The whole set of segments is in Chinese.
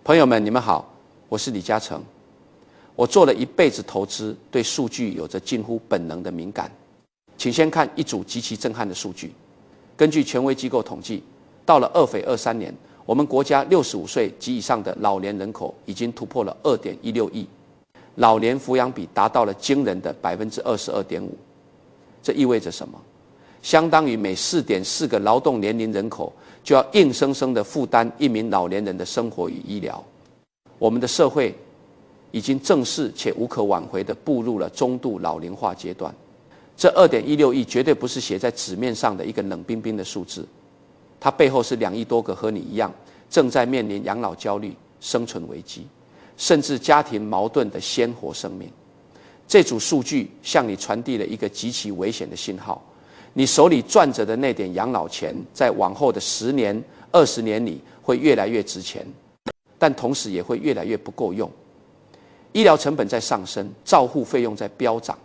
朋友们，你们好，我是李嘉诚。我做了一辈子投资，对数据有着近乎本能的敏感。请先看一组极其震撼的数据。根据权威机构统计，到了2023年，我们国家65岁及以上的老年人口已经突破了2.16亿，老年抚养比达到了惊人的22.5%。这意味着什么？相当于每4.4个劳动年龄人口就要硬生生地负担一名老年人的生活与医疗。我们的社会已经正式且无可挽回地步入了中度老龄化阶段。这2.16亿绝对不是写在纸面上的一个冷冰冰的数字，它背后是2亿多个和你一样正在面临养老焦虑、生存危机，甚至家庭矛盾的鲜活生命。这组数据向你传递了一个极其危险的信号：你手里攥着的那点养老钱，在往后的10年、20年里会越来越值钱，但同时也会越来越不够用。医疗成本在上升，照护费用在飙涨，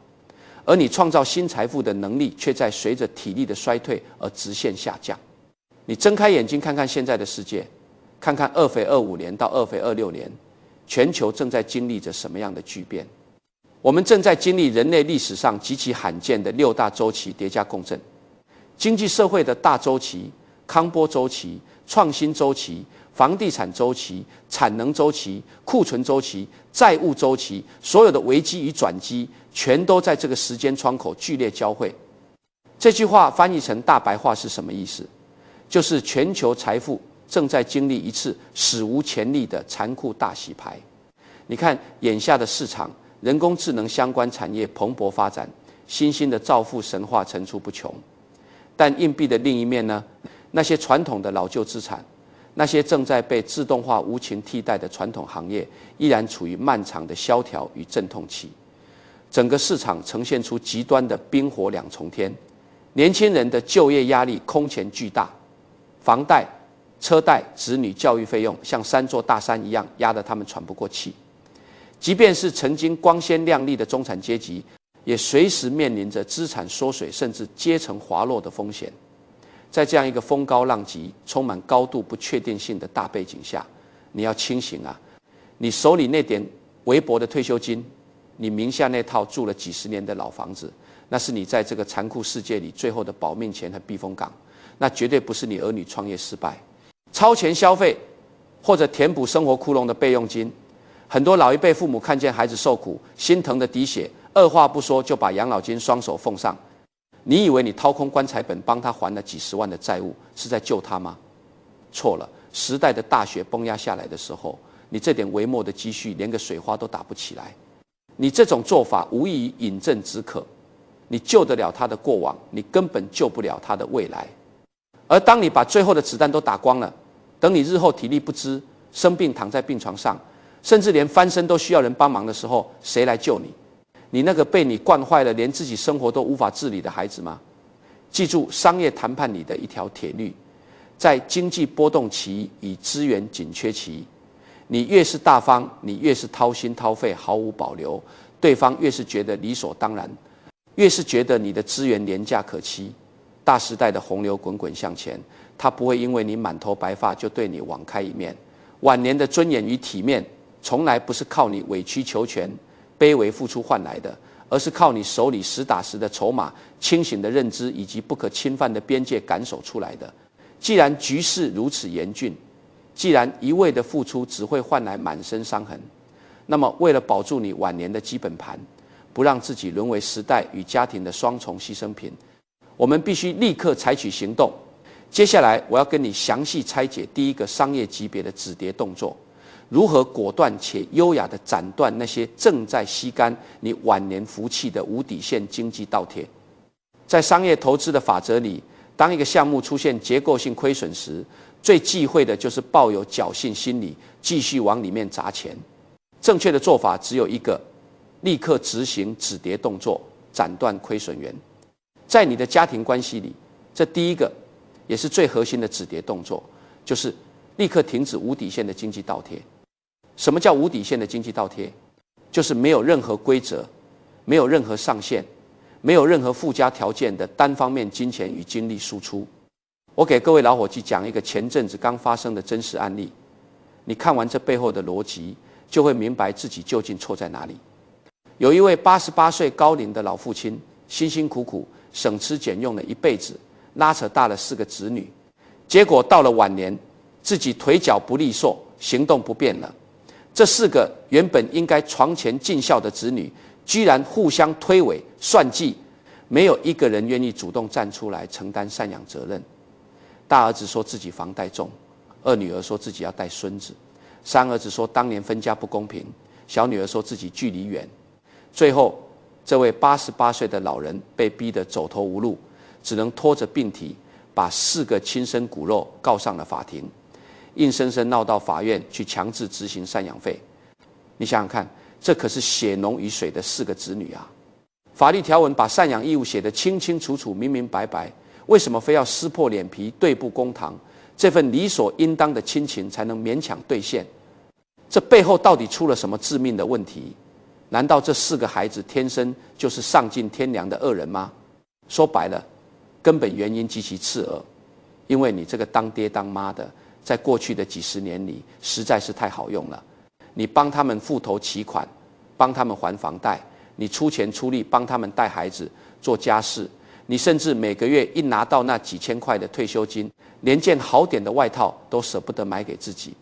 而你创造新财富的能力却在随着体力的衰退而直线下降。你睁开眼睛看看现在的世界，看看2肥25年到2肥26年，全球正在经历着什么样的巨变？我们正在经历人类历史上极其罕见的6大周期叠加共振：经济社会的大周期、康波周期、创新周期、房地产周期、产能周期、库存周期、债务周期，所有的危机与转机全都在这个时间窗口剧烈交汇。这句话翻译成大白话是什么意思？就是全球财富正在经历一次史无前例的残酷大洗牌。你看眼下的市场，人工智能相关产业蓬勃发展，新兴的造富神话层出不穷。但硬币的另一面呢？那些传统的老旧资产，那些正在被自动化无情替代的传统行业，依然处于漫长的萧条与阵痛期。整个市场呈现出极端的冰火两重天，年轻人的就业压力空前巨大，房贷、车贷、子女教育费用像3座大山一样压得他们喘不过气。即便是曾经光鲜亮丽的中产阶级，也随时面临着资产缩水甚至阶层滑落的风险。在这样一个风高浪急、充满高度不确定性的大背景下，你要清醒啊！你手里那点微薄的退休金，你名下那套住了几十年的老房子，那是你在这个残酷世界里最后的保命钱和避风港，那绝对不是你儿女创业失败、超前消费或者填补生活窟窿的备用金。很多老一辈父母看见孩子受苦，心疼的滴血，二话不说就把养老金双手奉上。你以为你掏空棺材本帮他还了几十万的债务，是在救他吗？错了。时代的大雪崩压下来的时候，你这点微末的积蓄连个水花都打不起来。你这种做法无异于饮鸩止渴，你救得了他的过往，你根本救不了他的未来。而当你把最后的子弹都打光了，等你日后体力不支，生病躺在病床上，甚至连翻身都需要人帮忙的时候，谁来救你？你那个被你惯坏了连自己生活都无法自理的孩子吗？记住商业谈判里的一条铁律：在经济波动期与资源紧缺期，你越是大方，你越是掏心掏肺毫无保留，对方越是觉得理所当然，越是觉得你的资源廉价可期。大时代的洪流滚滚向前，他不会因为你满头白发就对你网开一面。晚年的尊严与体面从来不是靠你委曲求全、卑微付出换来的，而是靠你手里实打实的筹码、清醒的认知以及不可侵犯的边界感守出来的。既然局势如此严峻，既然一味的付出只会换来满身伤痕，那么为了保住你晚年的基本盘，不让自己沦为时代与家庭的双重牺牲品，我们必须立刻采取行动。接下来我要跟你详细拆解第一个商业级别的止跌动作，如何果断且优雅地斩断那些正在吸干你晚年福气的无底线经济倒贴。在商业投资的法则里，当一个项目出现结构性亏损时，最忌讳的就是抱有侥幸心理，继续往里面砸钱。正确的做法只有一个：立刻执行止跌动作，斩断亏损源。在你的家庭关系里，这第一个也是最核心的止跌动作，就是立刻停止无底线的经济倒贴。什么叫无底线的经济倒贴？就是没有任何规则，没有任何上限，没有任何附加条件的单方面金钱与精力输出。我给各位老伙计讲一个前阵子刚发生的真实案例。你看完这背后的逻辑，就会明白自己究竟错在哪里。有一位88岁高龄的老父亲，辛辛苦苦省吃俭用了一辈子，拉扯大了4个子女，结果到了晚年，自己腿脚不利索，行动不便了。这4个原本应该床前尽孝的子女，居然互相推诿算计，没有一个人愿意主动站出来承担赡养责任。大儿子说自己房贷重，2女儿说自己要带孙子，3儿子说当年分家不公平，小女儿说自己距离远。最后，这位88岁的老人被逼得走投无路，只能拖着病体，把4个亲生骨肉告上了法庭，硬生生闹到法院去强制执行赡养费。你想想看，这可是血浓于水的4个子女啊！法律条文把赡养义务写得清清楚楚、明明白白，为什么非要撕破脸皮对簿公堂？这份理所应当的亲情才能勉强兑现？这背后到底出了什么致命的问题？难道这4个孩子天生就是丧尽天良的恶人吗？说白了，根本原因极其刺耳，因为你这个当爹当妈的，在过去的几十年里实在是太好用了。你帮他们付头期款，帮他们还房贷，你出钱出力帮他们带孩子做家事，你甚至每个月一拿到那几千块的退休金，连件好点的外套都舍不得买给自己，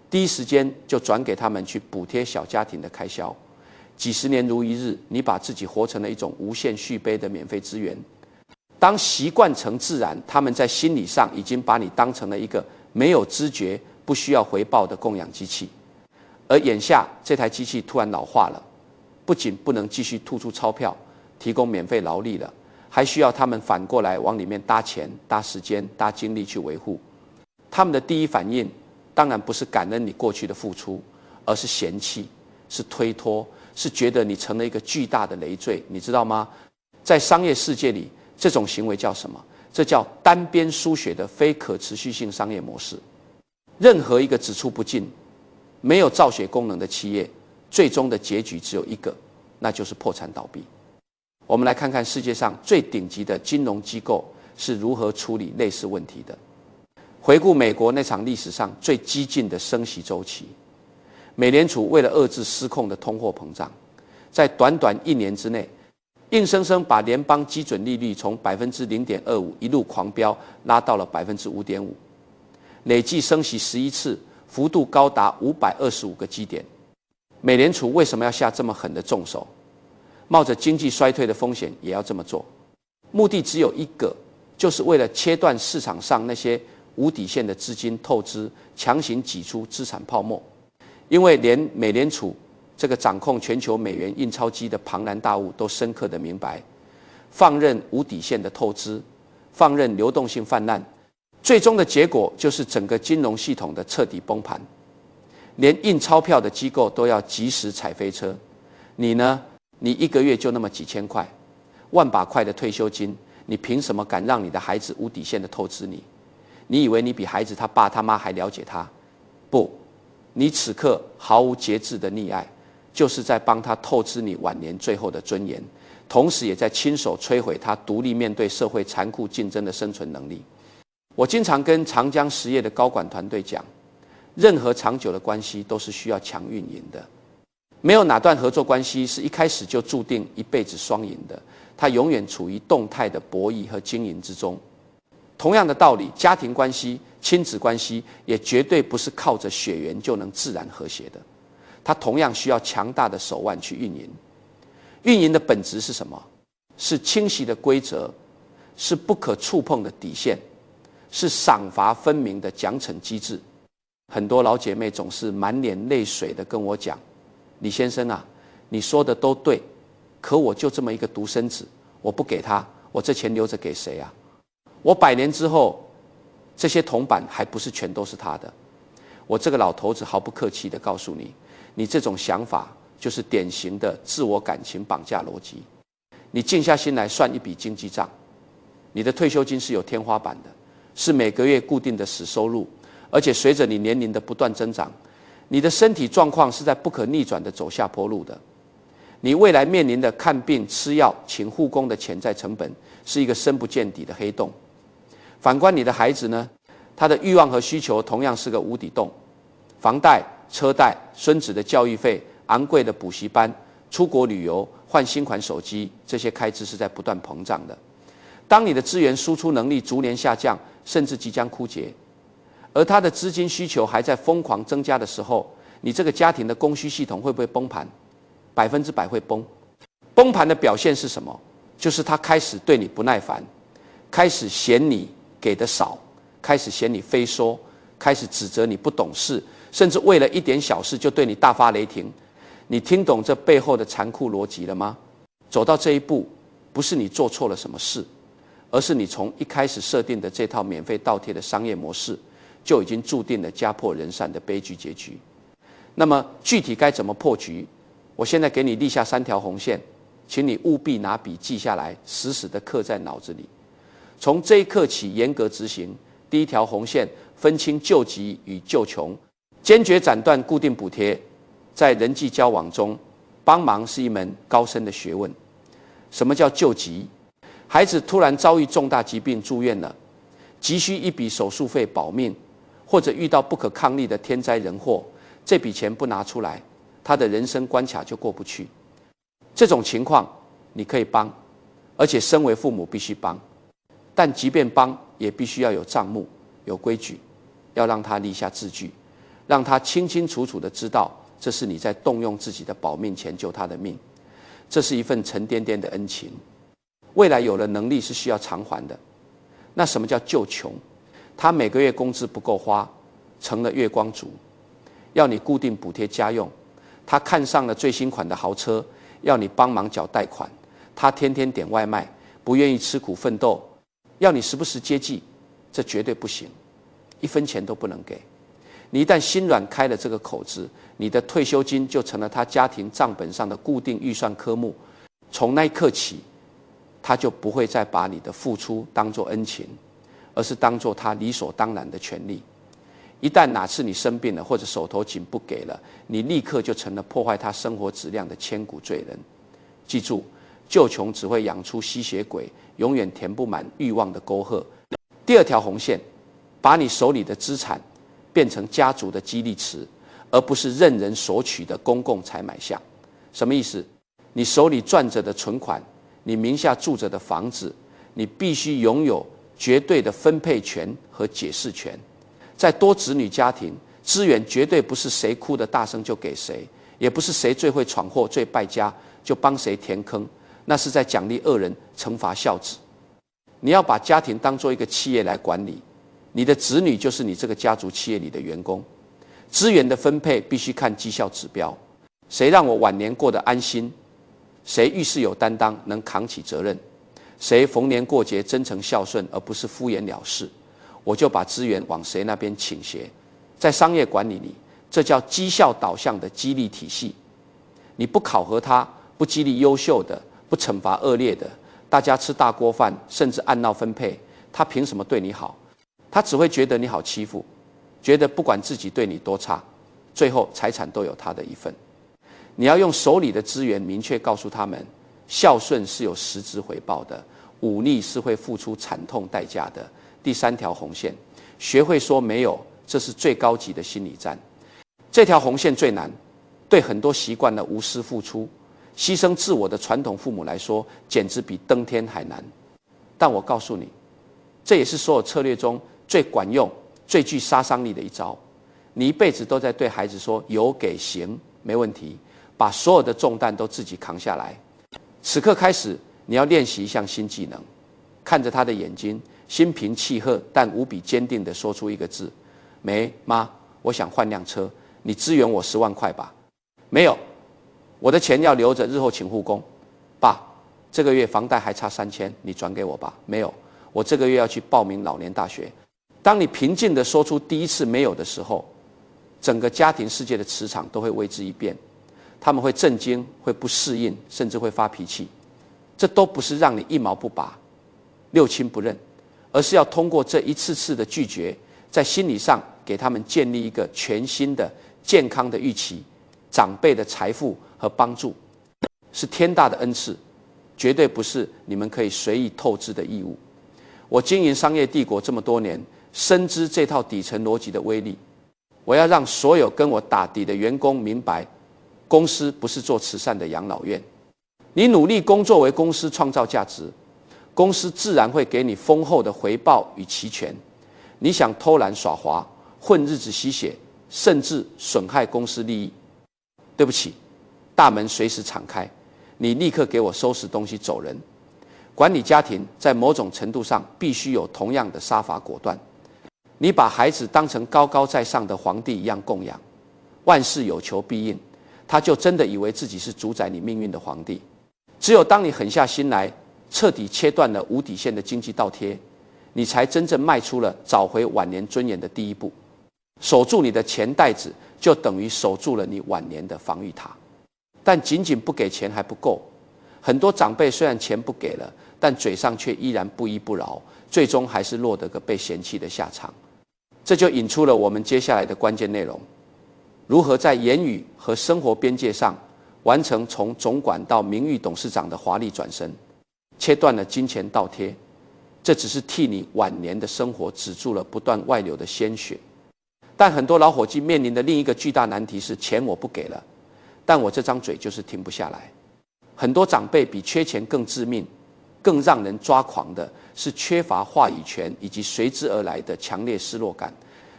第一时间就转给他们去补贴小家庭的开销。几十年如一日，你把自己活成了一种无限续杯的免费资源。当习惯成自然，他们在心理上已经把你当成了一个没有知觉、不需要回报的供养机器。而眼下这台机器突然老化了，不仅不能继续吐出钞票提供免费劳力了，还需要他们反过来往里面搭钱、搭时间、搭精力去维护。他们的第一反应当然不是感恩你过去的付出，而是嫌弃，是推脱，是觉得你成了一个巨大的累赘。你知道吗？在商业世界里，这种行为叫什么？这叫单边输血的非可持续性商业模式。任何一个只出不进、没有造血功能的企业，最终的结局只有一个，那就是破产倒闭。我们来看看世界上最顶级的金融机构是如何处理类似问题的。回顾美国那场历史上最激进的升息周期，美联储为了遏制失控的通货膨胀，在短短1年之内，硬生生把联邦基准利率从 0.25% 一路狂飙拉到了 5.5%， 累计升息11次，幅度高达525个基点。美联储为什么要下这么狠的重手？冒着经济衰退的风险也要这么做，目的只有一个，就是为了切断市场上那些无底线的资金透支，强行挤出资产泡沫。因为连美联储这个掌控全球美元印钞机的庞然大物都深刻的明白，放任无底线的透支，放任流动性泛滥，最终的结果就是整个金融系统的彻底崩盘。连印钞票的机构都要及时踩飞车，你呢？你1个月就那么几千块，万把块的退休金，你凭什么敢让你的孩子无底线的透支你？你以为你比孩子他爸他妈还了解他？不，你此刻毫无节制的溺爱，就是在帮他透支你晚年最后的尊严，同时也在亲手摧毁他独立面对社会残酷竞争的生存能力。我经常跟长江实业的高管团队讲，任何长久的关系都是需要强运营的。没有哪段合作关系是一开始就注定一辈子双赢的，它永远处于动态的博弈和经营之中。同样的道理，家庭关系、亲子关系也绝对不是靠着血缘就能自然和谐的，它同样需要强大的手腕去运营。运营的本质是什么？是清晰的规则，是不可触碰的底线，是赏罚分明的奖惩机制。很多老姐妹总是满脸泪水的跟我讲，李先生啊，你说的都对，可我就这么一个独生子，我不给他，我这钱留着给谁啊？我100年之后，这些铜板还不是全都是他的。我这个老头子毫不客气地告诉你，你这种想法就是典型的自我感情绑架逻辑。你静下心来算一笔经济账，你的退休金是有天花板的，是每个月固定的死收入，而且随着你年龄的不断增长，你的身体状况是在不可逆转的走下坡路的。你未来面临的看病、吃药、请护工的潜在成本是一个深不见底的黑洞。反观你的孩子呢，他的欲望和需求同样是个无底洞。房贷、车贷、孙子的教育费、昂贵的补习班、出国旅游、换新款手机，这些开支是在不断膨胀的。当你的资源输出能力逐年下降，甚至即将枯竭，而他的资金需求还在疯狂增加的时候，你这个家庭的供需系统会不会崩盘？100%会崩。崩盘的表现是什么？就是他开始对你不耐烦，开始嫌你给的少，开始嫌你非说，开始指责你不懂事，甚至为了一点小事就对你大发雷霆。你听懂这背后的残酷逻辑了吗？走到这一步，不是你做错了什么事，而是你从一开始设定的这套免费倒贴的商业模式，就已经注定了家破人散的悲剧结局。那么具体该怎么破局？我现在给你立下3条红线，请你务必拿笔记下来，死死地刻在脑子里。从这一刻起严格执行。第1条红线，分清救急与救穷，坚决斩断固定补贴。在人际交往中，帮忙是一门高深的学问。什么叫救急？孩子突然遭遇重大疾病住院了，急需一笔手术费保命，或者遇到不可抗力的天灾人祸，这笔钱不拿出来，他的人生关卡就过不去。这种情况你可以帮，而且身为父母必须帮，但即便帮也必须要有账目、有规矩，要让他立下字据，让他清清楚楚地知道，这是你在动用自己的保命钱救他的命。这是一份沉甸甸的恩情，未来有了能力是需要偿还的。那什么叫救穷？他每个月工资不够花，成了月光族，要你固定补贴家用；他看上了最新款的豪车，要你帮忙缴贷款；他天天点外卖，不愿意吃苦奋斗，要你时不时接济，这绝对不行，1分钱都不能给。你一旦心软开了这个口子，你的退休金就成了他家庭账本上的固定预算科目。从那一刻起，他就不会再把你的付出当作恩情，而是当作他理所当然的权利。一旦哪次你生病了，或者手头紧不给了，你立刻就成了破坏他生活质量的千古罪人。记住，救穷只会养出吸血鬼，永远填不满欲望的沟壑。第2条红线，把你手里的资产变成家族的激励池，而不是任人索取的公共采买项。什么意思？你手里攥着的存款，你名下住着的房子，你必须拥有绝对的分配权和解释权。在多子女家庭，资源绝对不是谁哭得大声就给谁，也不是谁最会闯祸最败家就帮谁填坑，那是在奖励恶人，惩罚孝子。你要把家庭当作一个企业来管理，你的子女就是你这个家族企业里的员工。资源的分配必须看绩效指标，谁让我晚年过得安心，谁遇事有担当，能扛起责任，谁逢年过节真诚孝顺，而不是敷衍了事，我就把资源往谁那边倾斜。在商业管理里，这叫绩效导向的激励体系。你不考核他，不激励优秀的，不惩罚恶劣的，大家吃大锅饭，甚至按闹分配，他凭什么对你好？他只会觉得你好欺负，觉得不管自己对你多差，最后财产都有他的一份。你要用手里的资源明确告诉他们，孝顺是有实质回报的，忤逆是会付出惨痛代价的。第3条红线，学会说没有，这是最高级的心理战。这条红线最难，对很多习惯了无私付出、牺牲自我的传统父母来说，简直比登天还难。但我告诉你，这也是所有策略中最管用、最具杀伤力的一招。你一辈子都在对孩子说有给行，没问题，把所有的重担都自己扛下来。此刻开始，你要练习一项新技能，看着他的眼睛，心平气和但无比坚定地说出一个字：没，妈，我想换辆车，你支援我10万块吧。没有，我的钱要留着，日后请护工。爸，这个月房贷还差3000，你转给我吧。没有，我这个月要去报名老年大学。当你平静地说出第一次没有的时候，整个家庭世界的磁场都会为之一变，他们会震惊，会不适应，甚至会发脾气。这都不是让你一毛不拔、六亲不认，而是要通过这一次次的拒绝，在心理上给他们建立一个全新的健康的预期。长辈的财富和帮助是天大的恩赐，绝对不是你们可以随意透支的义务。我经营商业帝国这么多年，深知这套底层逻辑的威力。我要让所有跟我打底的员工明白，公司不是做慈善的养老院。你努力工作为公司创造价值，公司自然会给你丰厚的回报与期权。你想偷懒耍滑、混日子吸血，甚至损害公司利益，对不起，大门随时敞开，你立刻给我收拾东西走人。管理家庭在某种程度上必须有同样的杀伐果断。你把孩子当成高高在上的皇帝一样供养，万事有求必应，他就真的以为自己是主宰你命运的皇帝。只有当你狠下心来，彻底切断了无底线的经济倒贴，你才真正迈出了找回晚年尊严的第一步。守住你的钱袋子，就等于守住了你晚年的防御塔。但仅仅不给钱还不够，很多长辈虽然钱不给了，但嘴上却依然不依不饶，最终还是落得个被嫌弃的下场。这就引出了我们接下来的关键内容：如何在言语和生活边界上完成从总管到名誉董事长的华丽转身，切断了金钱倒贴。这只是替你晚年的生活止住了不断外流的鲜血。但很多老伙计面临的另一个巨大难题是，钱我不给了，但我这张嘴就是停不下来。很多长辈比缺钱更致命、更让人抓狂的是缺乏话语权以及随之而来的强烈失落感。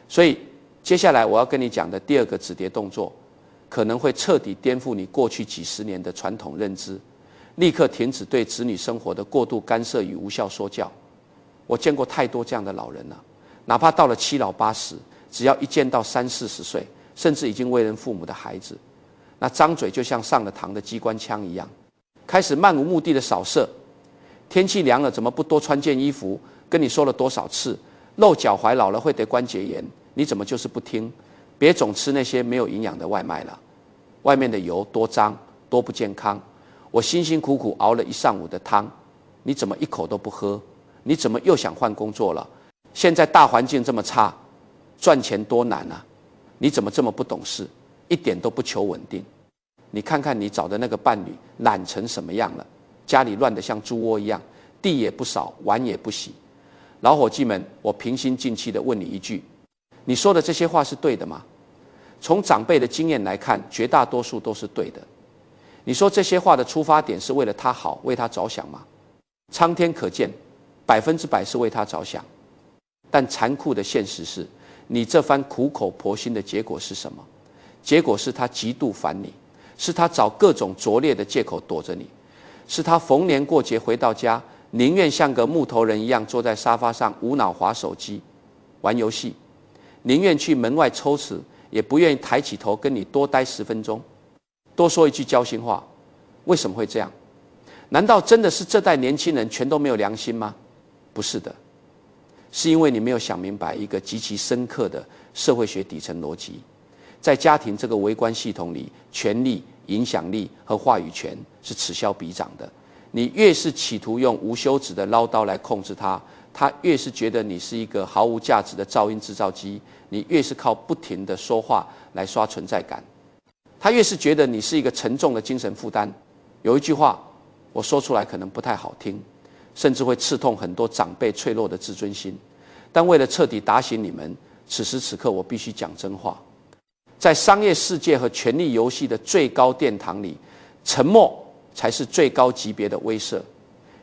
所以接下来我要跟你讲的第二个止跌动作，可能会彻底颠覆你过去几十年的传统认知，立刻停止对子女生活的过度干涉与无效说教。我见过太多这样的老人了，哪怕到了七老八十，只要一见到30、40岁，甚至已经为人父母的孩子，那张嘴就像上了膛的机关枪一样，开始漫无目的的扫射。天气凉了，怎么不多穿件衣服？跟你说了多少次，露脚踝老了会得关节炎，你怎么就是不听？别总吃那些没有营养的外卖了，外面的油多脏多不健康。我辛辛苦苦熬了一上午的汤，你怎么一口都不喝？你怎么又想换工作了？现在大环境这么差，赚钱多难啊！你怎么这么不懂事，一点都不求稳定？你看看你找的那个伴侣懒成什么样了，家里乱得像猪窝一样，地也不扫，碗也不洗。老伙计们，我平心静气地问你一句，你说的这些话是对的吗？从长辈的经验来看，绝大多数都是对的。你说这些话的出发点是为了他好，为他着想吗？苍天可见，100%是为他着想。但残酷的现实是，你这番苦口婆心的结果是什么？结果是他极度烦你，是他找各种拙劣的借口躲着你，是他逢年过节回到家，宁愿像个木头人一样坐在沙发上无脑滑手机、玩游戏，宁愿去门外抽齿，也不愿意抬起头跟你多待10分钟，多说一句交心话。为什么会这样？难道真的是这代年轻人全都没有良心吗？不是的，是因为你没有想明白一个极其深刻的社会学底层逻辑。在家庭这个微观系统里，权力、影响力和话语权是此消彼长的。你越是企图用无休止的唠叨来控制他，他越是觉得你是一个毫无价值的噪音制造机，你越是靠不停的说话来刷存在感，他越是觉得你是一个沉重的精神负担。有一句话我说出来可能不太好听，甚至会刺痛很多长辈脆弱的自尊心，但为了彻底打醒你们，此时此刻我必须讲真话。在商业世界和权力游戏的最高殿堂里，沉默才是最高级别的威慑。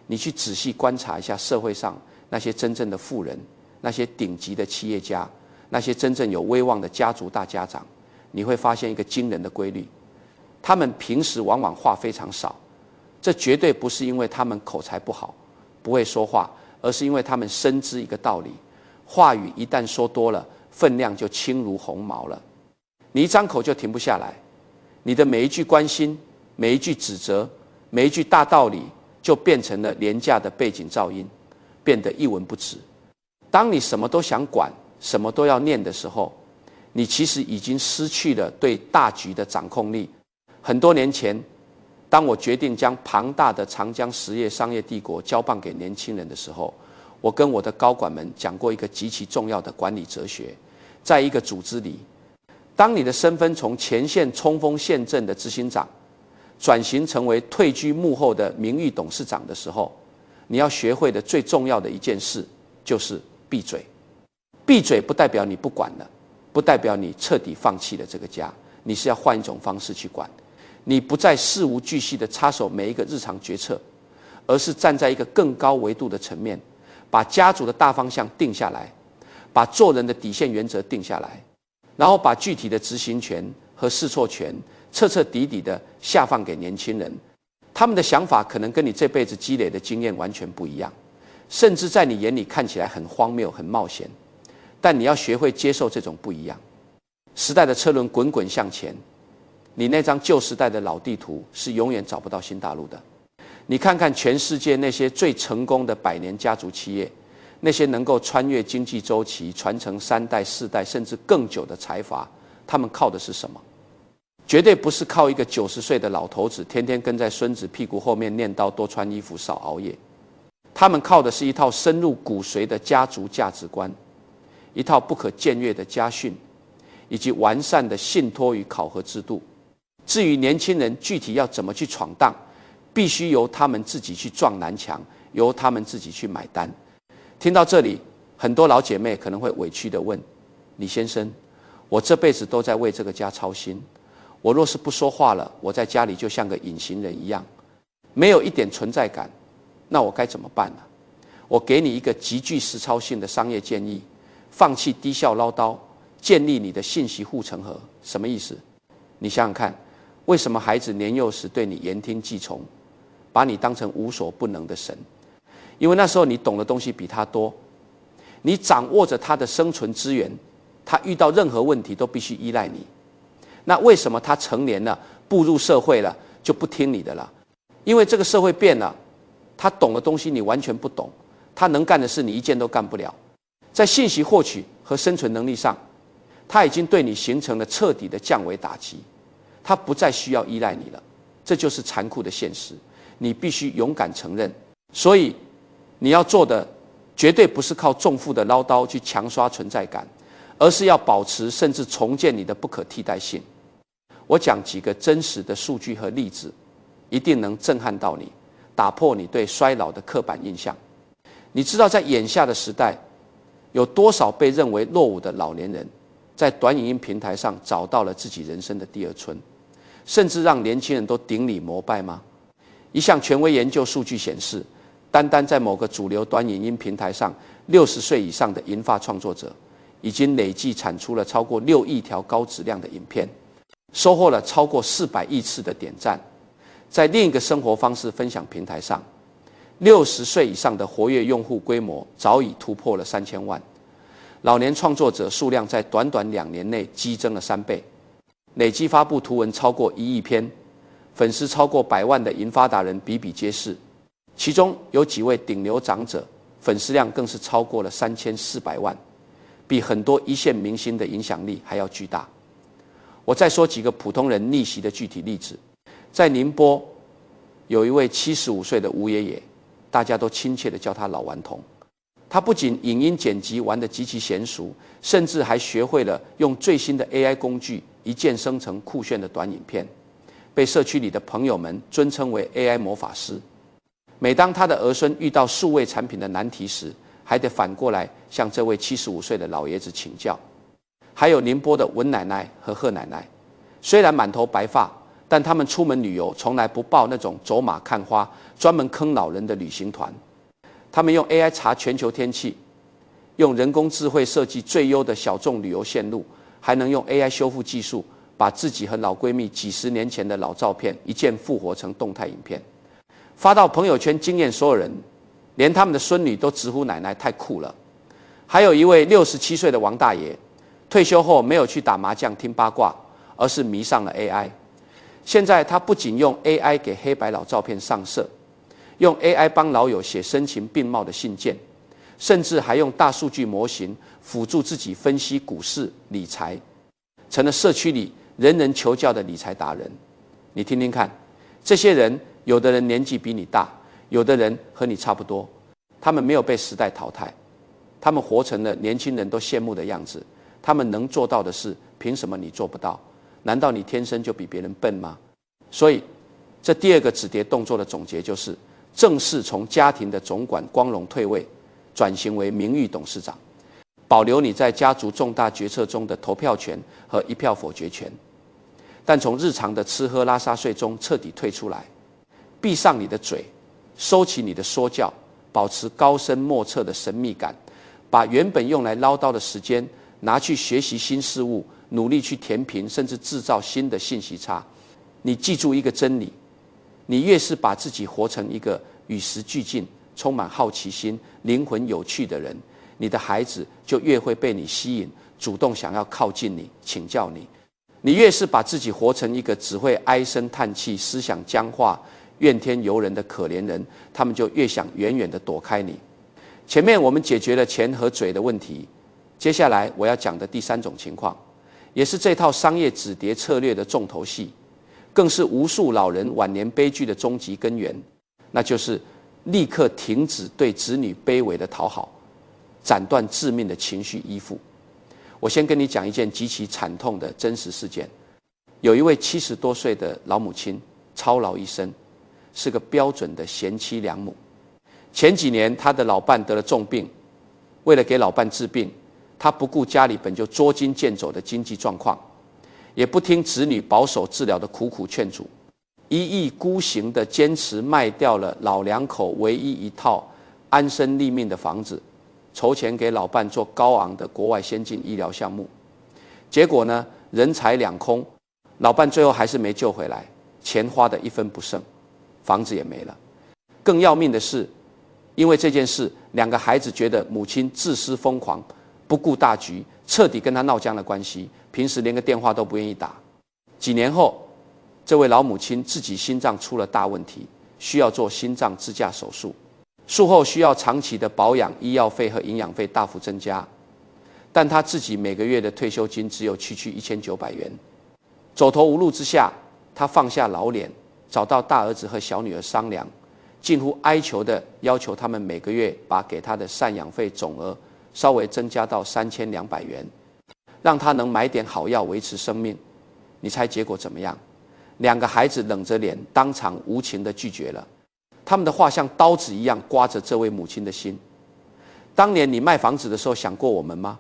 你去仔细观察一下社会上那些真正的富人，那些顶级的企业家，那些真正有威望的家族大家长，你会发现一个惊人的规律：他们平时往往话非常少。这绝对不是因为他们口才不好，不会说话，而是因为他们深知一个道理：话语一旦说多了，分量就轻如鸿毛了。你一张口就停不下来，你的每一句关心、每一句指责、每一句大道理，就变成了廉价的背景噪音，变得一文不值。当你什么都想管、什么都要念的时候，你其实已经失去了对大局的掌控力。很多年前，当我决定将庞大的长江实业商业帝国交棒给年轻人的时候，我跟我的高管们讲过一个极其重要的管理哲学。在一个组织里，当你的身份从前线冲锋陷阵的执行长转型成为退居幕后的名誉董事长的时候，你要学会的最重要的一件事就是闭嘴。闭嘴不代表你不管了，不代表你彻底放弃了这个家，你是要换一种方式去管。你不再事无巨细地插手每一个日常决策，而是站在一个更高维度的层面，把家族的大方向定下来，把做人的底线原则定下来，然后把具体的执行权和试错权彻彻底底地下放给年轻人。他们的想法可能跟你这辈子积累的经验完全不一样，甚至在你眼里看起来很荒谬、很冒险，但你要学会接受这种不一样。时代的车轮滚滚向前，你那张旧时代的老地图是永远找不到新大陆的。你看看全世界那些最成功的百年家族企业，那些能够穿越经济周期、传承3代、4代甚至更久的财阀，他们靠的是什么？绝对不是靠一个90岁的老头子天天跟在孙子屁股后面念叨多穿衣服、少熬夜。他们靠的是一套深入骨髓的家族价值观，一套不可僭越的家训，以及完善的信托与考核制度。至于年轻人具体要怎么去闯荡，必须由他们自己去撞南墙，由他们自己去买单。听到这里，很多老姐妹可能会委屈地问：李先生，我这辈子都在为这个家操心，我若是不说话了，我在家里就像个隐形人一样，没有一点存在感，那我该怎么办呢？我给你一个极具实操性的商业建议：放弃低效唠叨，建立你的信息护城河。什么意思？你想想看，为什么孩子年幼时对你言听计从，把你当成无所不能的神？因为那时候你懂的东西比他多，你掌握着他的生存资源，他遇到任何问题都必须依赖你。那为什么他成年了，步入社会了，就不听你的了？因为这个社会变了，他懂的东西你完全不懂，他能干的事你一件都干不了。在信息获取和生存能力上，他已经对你形成了彻底的降维打击，他不再需要依赖你了。这就是残酷的现实，你必须勇敢承认。所以你要做的绝对不是靠重复的唠叨去强刷存在感，而是要保持甚至重建你的不可替代性。我讲几个真实的数据和例子，一定能震撼到你，打破你对衰老的刻板印象。你知道在眼下的时代，有多少被认为落伍的老年人，在短影音平台上找到了自己人生的第二春，甚至让年轻人都顶礼膜拜吗？一项权威研究数据显示，单单在某个主流短影音平台上，60岁以上的银发创作者已经累计产出了超过6亿条高质量的影片，收获了超过400亿次的点赞。在另一个生活方式分享平台上，60岁以上的活跃用户规模早已突破了3000万，老年创作者数量在短短2年内激增了3倍，累计发布图文超过1亿篇，粉丝超过100万的银发达人比比皆是。其中有几位顶流长者，粉丝量更是超过了3400万，比很多一线明星的影响力还要巨大。我再说几个普通人逆袭的具体例子。在宁波，有一位75岁的吴爷爷，大家都亲切地叫他老顽童。他不仅影音剪辑玩得极其娴熟，甚至还学会了用最新的 AI 工具一键生成酷炫的短影片，被社区里的朋友们尊称为 AI 魔法师。每当他的儿孙遇到数位产品的难题时，还得反过来向这位75岁的老爷子请教。还有宁波的文奶奶和贺奶奶，虽然满头白发，但他们出门旅游从来不报那种走马看花、专门坑老人的旅行团。他们用 AI 查全球天气，用人工智慧设计最优的小众旅游线路，还能用 AI 修复技术把自己和老闺蜜几10年前的老照片一键复活成动态影片，发到朋友圈惊艳所有人，连他们的孙女都直呼奶奶太酷了。还有一位67岁的王大爷，退休后没有去打麻将听八卦，而是迷上了 AI。现在他不仅用 AI 给黑白老照片上色，用 AI 帮老友写声情并茂的信件，甚至还用大数据模型辅助自己分析股市理财，成了社区里人人求教的理财达人。你听听看，这些人有的人年纪比你大，有的人和你差不多，他们没有被时代淘汰，他们活成了年轻人都羡慕的样子。他们能做到的事，凭什么你做不到？难道你天生就比别人笨吗？所以这第二个止跌动作的总结就是，正式从家庭的总管光荣退位，转型为名誉董事长。保留你在家族重大决策中的投票权和一票否决权，但从日常的吃喝拉撒睡中彻底退出来，闭上你的嘴，收起你的说教，保持高深莫测的神秘感，把原本用来唠叨的时间拿去学习新事物，努力去填平甚至制造新的信息差。你记住一个真理，你越是把自己活成一个与时俱进、充满好奇心、灵魂有趣的人，你的孩子就越会被你吸引，主动想要靠近你，请教你。你越是把自己活成一个只会唉声叹气、思想僵化、怨天尤人的可怜人，他们就越想远远地躲开你。前面我们解决了钱和嘴的问题，接下来我要讲的第三种情况，也是这套商业止跌策略的重头戏，更是无数老人晚年悲剧的终极根源，那就是立刻停止对子女卑微的讨好，斩断致命的情绪依附。我先跟你讲一件极其惨痛的真实事件。有一位70多岁的老母亲，操劳一生，是个标准的贤妻良母。前几年她的老伴得了重病，为了给老伴治病，她不顾家里本就捉襟见肘的经济状况，也不听子女保守治疗的苦苦劝阻，一意孤行地坚持卖掉了老两口唯一一套安身立命的房子，筹钱给老伴做高昂的国外先进医疗项目。结果呢，人财两空，老伴最后还是没救回来，钱花得一分不剩，房子也没了。更要命的是，因为这件事，2个孩子觉得母亲自私疯狂，不顾大局，彻底跟他闹僵了关系，平时连个电话都不愿意打。几年后，这位老母亲自己心脏出了大问题，需要做心脏支架手术，术后需要长期的保养，医药费和营养费大幅增加，但她自己每个月的退休金只有区区1900元。走投无路之下，她放下老脸，找到大儿子和小女儿商量，近乎哀求的要求他们每个月把给她的赡养费总额稍微增加到3200元，让她能买点好药维持生命。你猜结果怎么样？2个孩子冷着脸当场无情地拒绝了。他们的话像刀子一样刮着这位母亲的心。当年你卖房子的时候想过我们吗？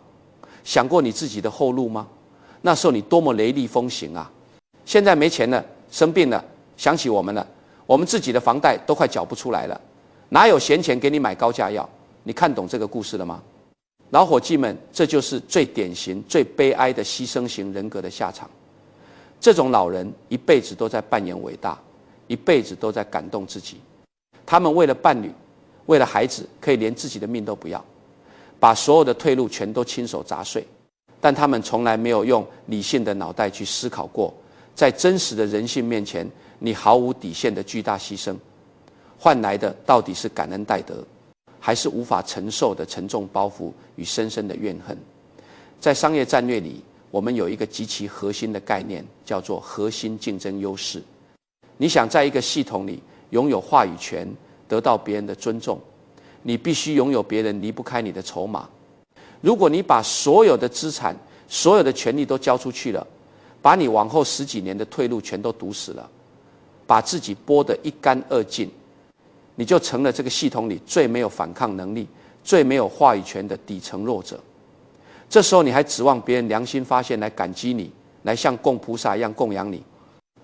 想过你自己的后路吗？那时候你多么雷厉风行啊！现在没钱了，生病了，想起我们了，我们自己的房贷都快缴不出来了，哪有闲钱给你买高价药？你看懂这个故事了吗？老伙计们，这就是最典型、最悲哀的牺牲型人格的下场。这种老人一辈子都在扮演伟大，一辈子都在感动自己。他们为了伴侣，为了孩子，可以连自己的命都不要，把所有的退路全都亲手砸碎。但他们从来没有用理性的脑袋去思考过，在真实的人性面前，你毫无底线的巨大牺牲，换来的到底是感恩戴德，还是无法承受的沉重包袱与深深的怨恨？在商业战略里，我们有一个极其核心的概念，叫做核心竞争优势。你想在一个系统里拥有话语权，得到别人的尊重，你必须拥有别人离不开你的筹码。如果你把所有的资产、所有的权利都交出去了，把你往后10几年的退路全都堵死了，把自己剥得一干二净，你就成了这个系统里最没有反抗能力、最没有话语权的底层弱者。这时候你还指望别人良心发现来感激你，来像供菩萨一样供养你？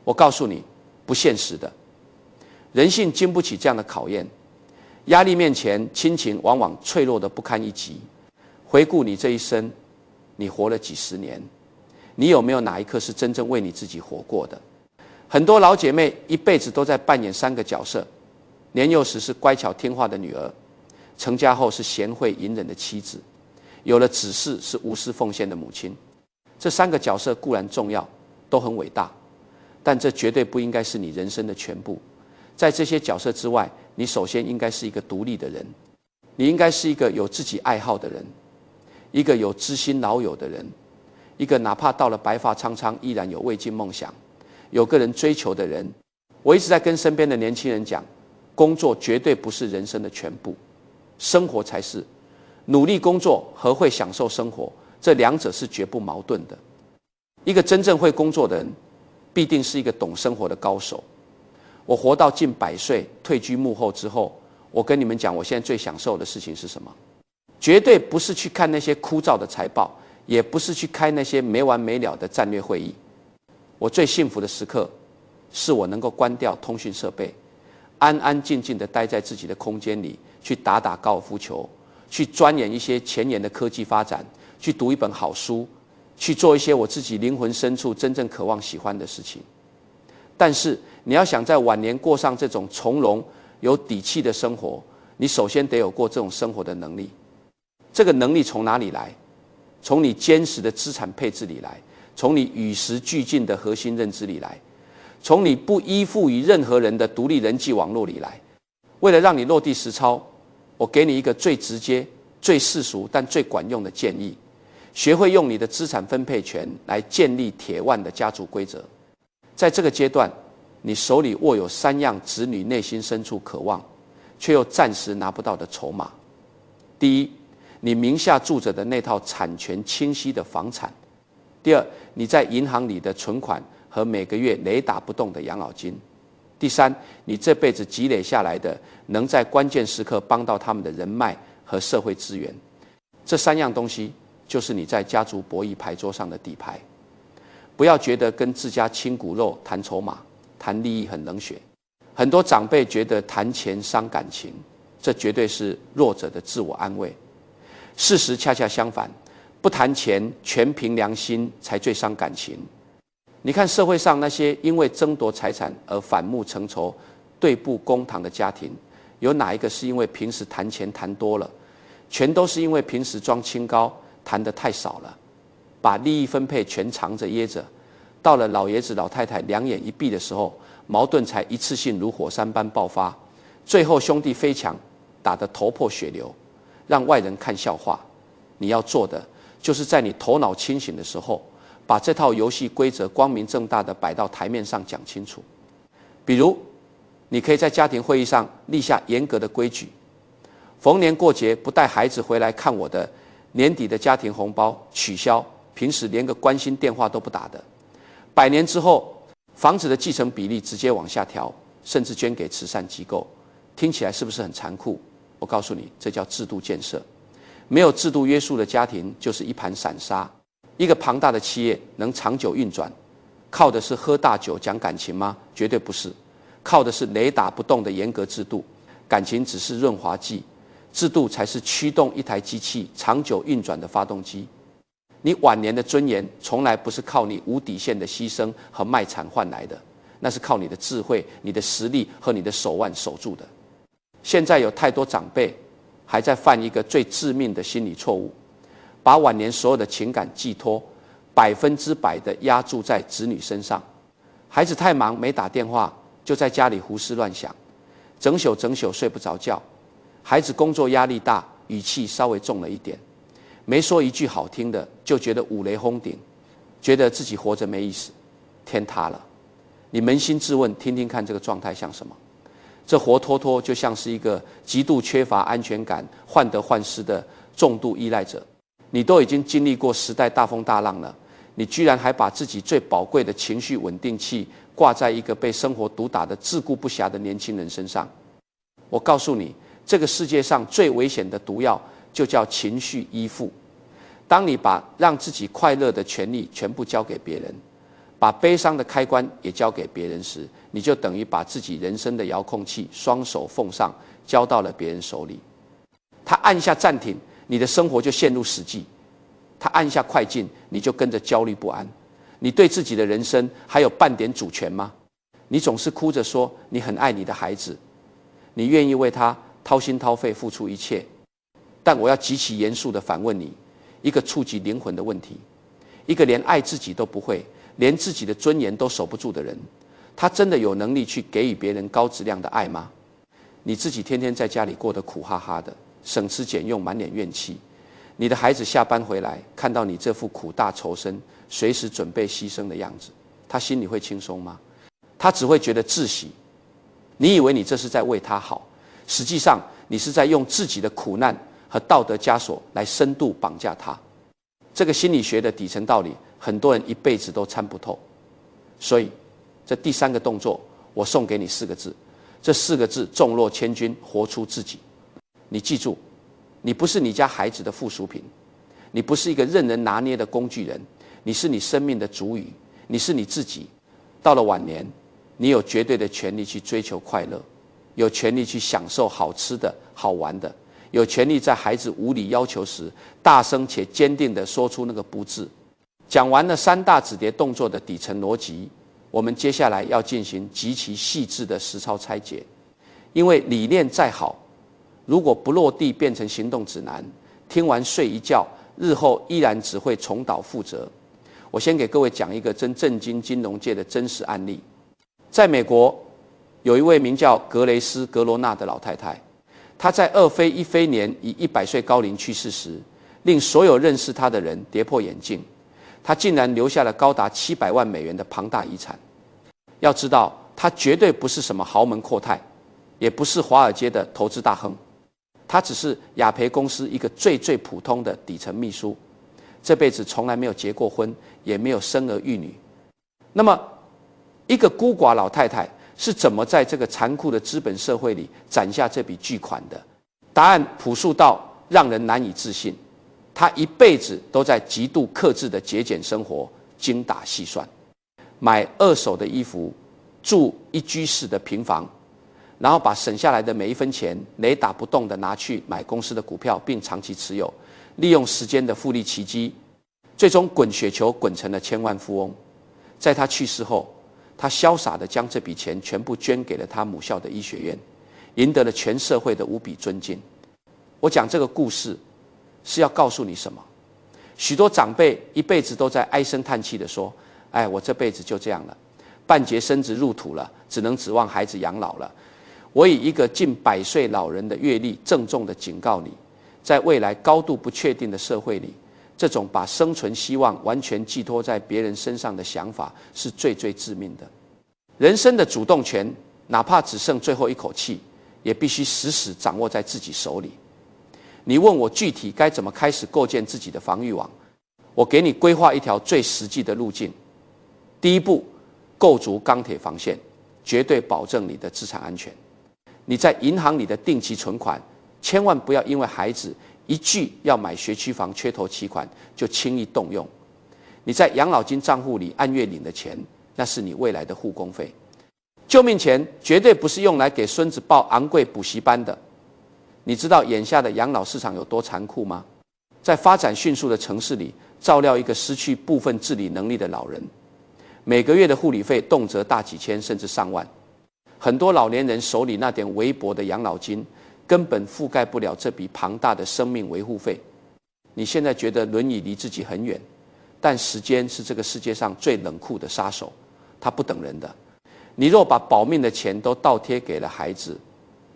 我告诉你，不现实的。人性经不起这样的考验，压力面前，亲情往往脆弱得不堪一击。回顾你这一生，你活了几十年，你有没有哪一刻是真正为你自己活过的？很多老姐妹一辈子都在扮演3个角色：年幼时是乖巧听话的女儿，成家后是贤惠隐忍的妻子，有了子嗣是无私奉献的母亲。这3个角色固然重要，都很伟大，但这绝对不应该是你人生的全部。在这些角色之外，你首先应该是一个独立的人，你应该是一个有自己爱好的人，一个有知心老友的人，一个哪怕到了白发苍苍依然有未尽梦想，有个人追求的人。我一直在跟身边的年轻人讲，工作绝对不是人生的全部，生活才是。努力工作和会享受生活，这2者是绝不矛盾的。一个真正会工作的人，必定是一个懂生活的高手。我活到近100岁，退居幕后之后，我跟你们讲，我现在最享受的事情是什么？绝对不是去看那些枯燥的财报，也不是去开那些没完没了的战略会议。我最幸福的时刻，是我能够关掉通讯设备，安安静静地待在自己的空间里，去打打高尔夫球，去钻研一些前沿的科技发展，去读一本好书，去做一些我自己灵魂深处真正渴望喜欢的事情。但是你要想在晚年过上这种从容有底气的生活，你首先得有过这种生活的能力。这个能力从哪里来？从你坚实的资产配置里来，从你与时俱进的核心认知里来，从你不依附于任何人的独立人际网络里来。为了让你落地实操，我给你一个最直接、最世俗但最管用的建议：学会用你的资产分配权来建立铁腕的家族规则。在这个阶段，你手里握有3样子女内心深处渴望，却又暂时拿不到的筹码。第一，你名下住着的那套产权清晰的房产；第二，你在银行里的存款和每个月雷打不动的养老金；第三，你这辈子积累下来的能在关键时刻帮到他们的人脉和社会资源。这3样东西就是你在家族博弈牌桌上的底牌。不要觉得跟自家亲骨肉谈筹码、谈利益很冷血。很多长辈觉得谈钱伤感情，这绝对是弱者的自我安慰。事实恰恰相反，不谈钱，全凭良心才最伤感情。你看社会上那些因为争夺财产而反目成仇、对簿公堂的家庭，有哪一个是因为平时谈钱谈多了？全都是因为平时装清高，谈得太少了，把利益分配全藏着掖着，到了老爷子老太太两眼一闭的时候，矛盾才一次性如火山般爆发，最后兄弟飞墙，打得头破血流，让外人看笑话。你要做的就是在你头脑清醒的时候，把这套游戏规则光明正大的摆到台面上讲清楚。比如你可以在家庭会议上立下严格的规矩，逢年过节不带孩子回来看我的，年底的家庭红包取消，平时连个关心电话都不打的。100年之后，房子的继承比例直接往下调，甚至捐给慈善机构。听起来是不是很残酷？我告诉你，这叫制度建设。没有制度约束的家庭就是一盘散沙。一个庞大的企业能长久运转，靠的是喝大酒讲感情吗？绝对不是，靠的是雷打不动的严格制度。感情只是润滑剂，制度才是驱动一台机器长久运转的发动机。你晚年的尊严从来不是靠你无底线的牺牲和卖惨换来的，那是靠你的智慧、你的实力和你的手腕守住的。现在有太多长辈还在犯一个最致命的心理错误，把晚年所有的情感寄托100%的压注在子女身上。孩子太忙没打电话，就在家里胡思乱想，整宿睡不着觉。孩子工作压力大，语气稍微重了一点，没说一句好听的，就觉得五雷轰顶，觉得自己活着没意思，天塌了。你扪心自问，听听看这个状态像什么？这活脱脱就像是一个极度缺乏安全感、患得患失的重度依赖者。你都已经经历过时代大风大浪了，你居然还把自己最宝贵的情绪稳定器挂在一个被生活毒打的自顾不暇的年轻人身上。我告诉你，这个世界上最危险的毒药就叫情绪依附。当你把让自己快乐的权利全部交给别人，把悲伤的开关也交给别人时，你就等于把自己人生的遥控器双手奉上，交到了别人手里。他按下暂停，你的生活就陷入死寂；他按下快进，你就跟着焦虑不安。你对自己的人生还有半点主权吗？你总是哭着说你很爱你的孩子，你愿意为他掏心掏肺付出一切。但我要极其严肃地反问你一个触及灵魂的问题：一个连爱自己都不会，连自己的尊严都守不住的人，他真的有能力去给予别人高质量的爱吗？你自己天天在家里过得苦哈哈的，省吃俭用，满脸怨气。你的孩子下班回来，看到你这副苦大仇深、随时准备牺牲的样子，他心里会轻松吗？他只会觉得窒息。你以为你这是在为他好，实际上你是在用自己的苦难和道德枷锁来深度绑架他。这个心理学的底层道理，很多人一辈子都参不透。所以这第3个动作，我送给你4个字，这4个字重若千钧，活出自己。你记住，你不是你家孩子的附属品，你不是一个任人拿捏的工具人，你是你生命的主语，你是你自己。到了晚年，你有绝对的权利去追求快乐，有权利去享受好吃的好玩的，有权利在孩子无理要求时大声且坚定地说出那个不字。讲完了3大止跌动作的底层逻辑，我们接下来要进行极其细致的实操拆解。因为理念再好，如果不落地变成行动指南，听完睡一觉，日后依然只会重蹈覆辙。我先给各位讲一个真震惊金融界的真实案例。在美国，有一位名叫格雷斯·格罗纳的老太太，她在2非1非年以100岁高龄去世时，令所有认识她的人跌破眼镜。她竟然留下了高达700万美元的庞大遗产。要知道，她绝对不是什么豪门阔太，也不是华尔街的投资大亨，她只是雅培公司一个最普通的底层秘书，这辈子从来没有结过婚，也没有生儿育女。那么，一个孤寡老太太是怎么在这个残酷的资本社会里攒下这笔巨款的？答案朴素到让人难以置信。她一辈子都在极度克制的节俭生活，精打细算，买2手的衣服，住1居室的平房，然后把省下来的每一分钱雷打不动地拿去买公司的股票，并长期持有，利用时间的复利奇迹，最终滚雪球滚成了千万富翁。在他去世后，他潇洒地将这笔钱全部捐给了他母校的医学院，赢得了全社会的无比尊敬。我讲这个故事是要告诉你什么？许多长辈一辈子都在唉声叹气地说：“哎，我这辈子就这样了，半截身子入土了，只能指望孩子养老了。”我以一个近100岁老人的阅历，郑重地警告你，在未来高度不确定的社会里，这种把生存希望完全寄托在别人身上的想法是最致命的。人生的主动权，哪怕只剩最后一口气，也必须死死掌握在自己手里。你问我具体该怎么开始构建自己的防御网，我给你规划一条最实际的路径。第一步，构筑钢铁防线，绝对保证你的资产安全。你在银行里的定期存款，千万不要因为孩子一句要买学区房缺头期款就轻易动用。你在养老金账户里按月领的钱，那是你未来的护工费。救命钱绝对不是用来给孙子报昂贵补习班的。你知道眼下的养老市场有多残酷吗？在发展迅速的城市里，照料一个失去部分自理能力的老人，每个月的护理费动辄大几千甚至上万。很多老年人手里那点微薄的养老金，根本覆盖不了这笔庞大的生命维护费。你现在觉得轮椅离自己很远，但时间是这个世界上最冷酷的杀手，它不等人的。你若把保命的钱都倒贴给了孩子，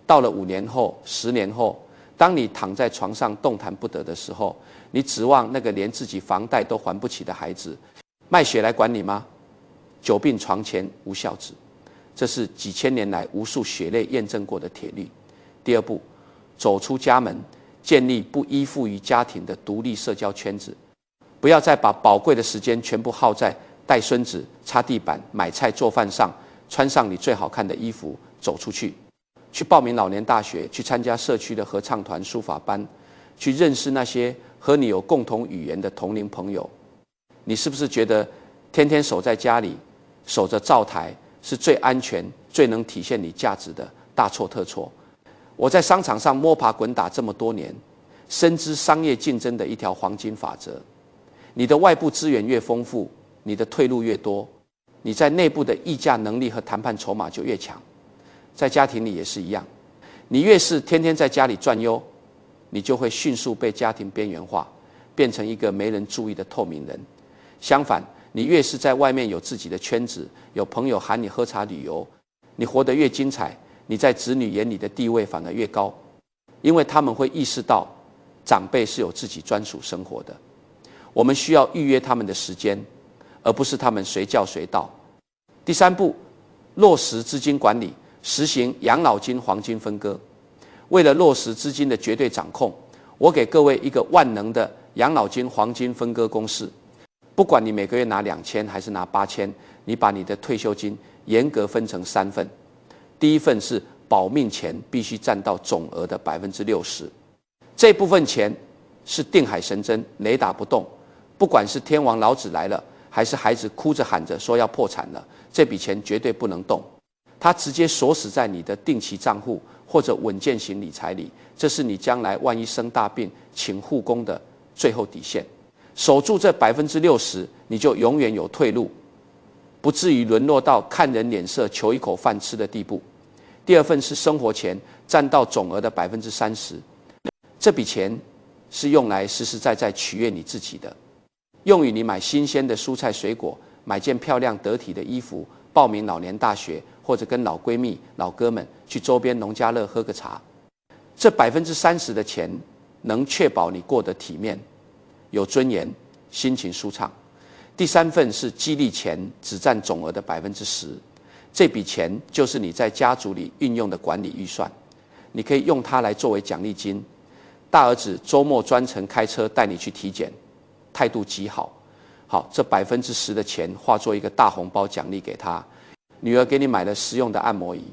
到了5年后、10年后，当你躺在床上动弹不得的时候，你指望那个连自己房贷都还不起的孩子卖血来管你吗？久病床前无孝子，这是几千年来无数血泪验证过的铁律。第二步，走出家门，建立不依附于家庭的独立社交圈子，不要再把宝贵的时间全部耗在带孙子、擦地板、买菜做饭上，穿上你最好看的衣服走出去，去报名老年大学，去参加社区的合唱团、书法班，去认识那些和你有共同语言的同龄朋友。你是不是觉得天天守在家里，守着灶台是最安全、最能体现你价值的？大错特错！我在商场上摸爬滚打这么多年，深知商业竞争的一条黄金法则：你的外部资源越丰富，你的退路越多，你在内部的议价能力和谈判筹码就越强。在家庭里也是一样，你越是天天在家里赚优，你就会迅速被家庭边缘化，变成一个没人注意的透明人。相反，你越是在外面有自己的圈子，有朋友喊你喝茶旅游，你活得越精彩，你在子女眼里的地位反而越高，因为他们会意识到长辈是有自己专属生活的。我们需要预约他们的时间，而不是他们随叫随到。第三步，落实资金管理，实行养老金黄金分割。为了落实资金的绝对掌控，我给各位一个万能的养老金黄金分割公式。不管你每个月拿2000还是拿8000，你把你的退休金严格分成3份。第一份是保命钱，必须占到总额的60%，这部分钱是定海神针，雷打不动。不管是天王老子来了，还是孩子哭着喊着说要破产了，这笔钱绝对不能动。它直接锁死在你的定期账户或者稳健型理财里，这是你将来万一生大病请护工的最后底线。守住这60%，你就永远有退路，不至于沦落到看人脸色求一口饭吃的地步。第二份是生活钱，占到总额的30%，这笔钱是用来实实在在取悦你自己的，用于你买新鲜的蔬菜水果，买件漂亮得体的衣服，报名老年大学，或者跟老闺蜜、老哥们去周边农家乐喝个茶。这30%的钱能确保你过得体面、有尊严、心情舒畅。第三份是激励钱，只占总额的10%，这笔钱就是你在家族里运用的管理预算，你可以用它来作为奖励金。大儿子周末专程开车带你去体检，态度极好。好，这10%的钱化作一个大红包奖励给他。女儿给你买了实用的按摩椅，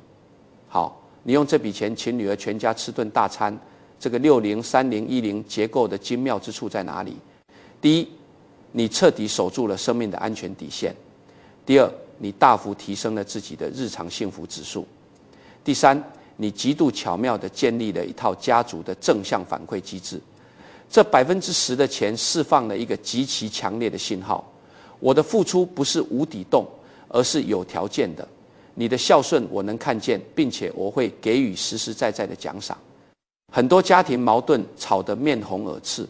好，你用这笔钱请女儿全家吃顿大餐。这个60、30、10结构的精妙之处在哪里？第一，你彻底守住了生命的安全底线；第二，你大幅提升了自己的日常幸福指数；第三，你极度巧妙地建立了一套家族的正向反馈机制。这10%的钱释放了一个极其强烈的信号：我的付出不是无底洞，而是有条件的。你的孝顺我能看见，并且我会给予实实在在的奖赏。很多家庭矛盾吵得面红耳赤，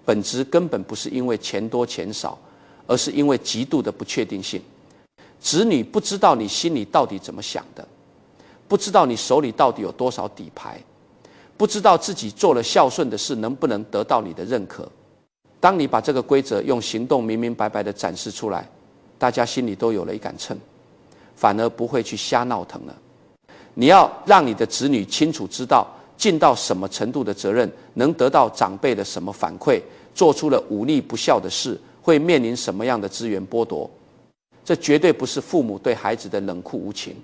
本质根本不是因为钱多钱少，而是因为极度的不确定性。子女不知道你心里到底怎么想的，不知道你手里到底有多少底牌，不知道自己做了孝顺的事能不能得到你的认可。当你把这个规则用行动明明白白地展示出来，大家心里都有了一杆秤，反而不会去瞎闹腾了。你要让你的子女清楚知道尽到什么程度的责任，能得到长辈的什么反馈，做出了忤逆不孝的事，会面临什么样的资源剥夺。这绝对不是父母对孩子的冷酷无情，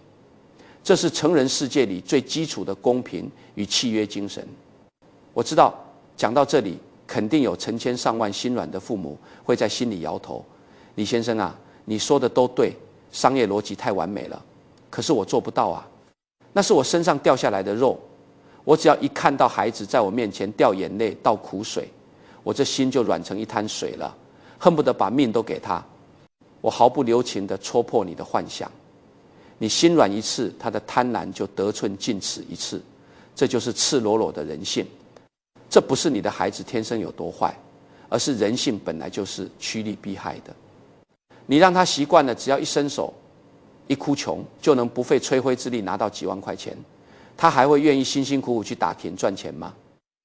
这是成人世界里最基础的公平与契约精神。我知道讲到这里，肯定有成千上万心软的父母会在心里摇头：李先生啊，你说的都对，商业逻辑太完美了，可是我做不到啊。那是我身上掉下来的肉，我只要一看到孩子在我面前掉眼泪、倒苦水，我这心就软成一滩水了，恨不得把命都给他。我毫不留情地戳破你的幻想，你心软一次，他的贪婪就得寸进尺一次，这就是赤裸裸的人性。这不是你的孩子天生有多坏，而是人性本来就是趋利避害的。你让他习惯了，只要一伸手、一哭穷，就能不费吹灰之力拿到几万块钱，他还会愿意辛辛苦苦去打田赚钱吗？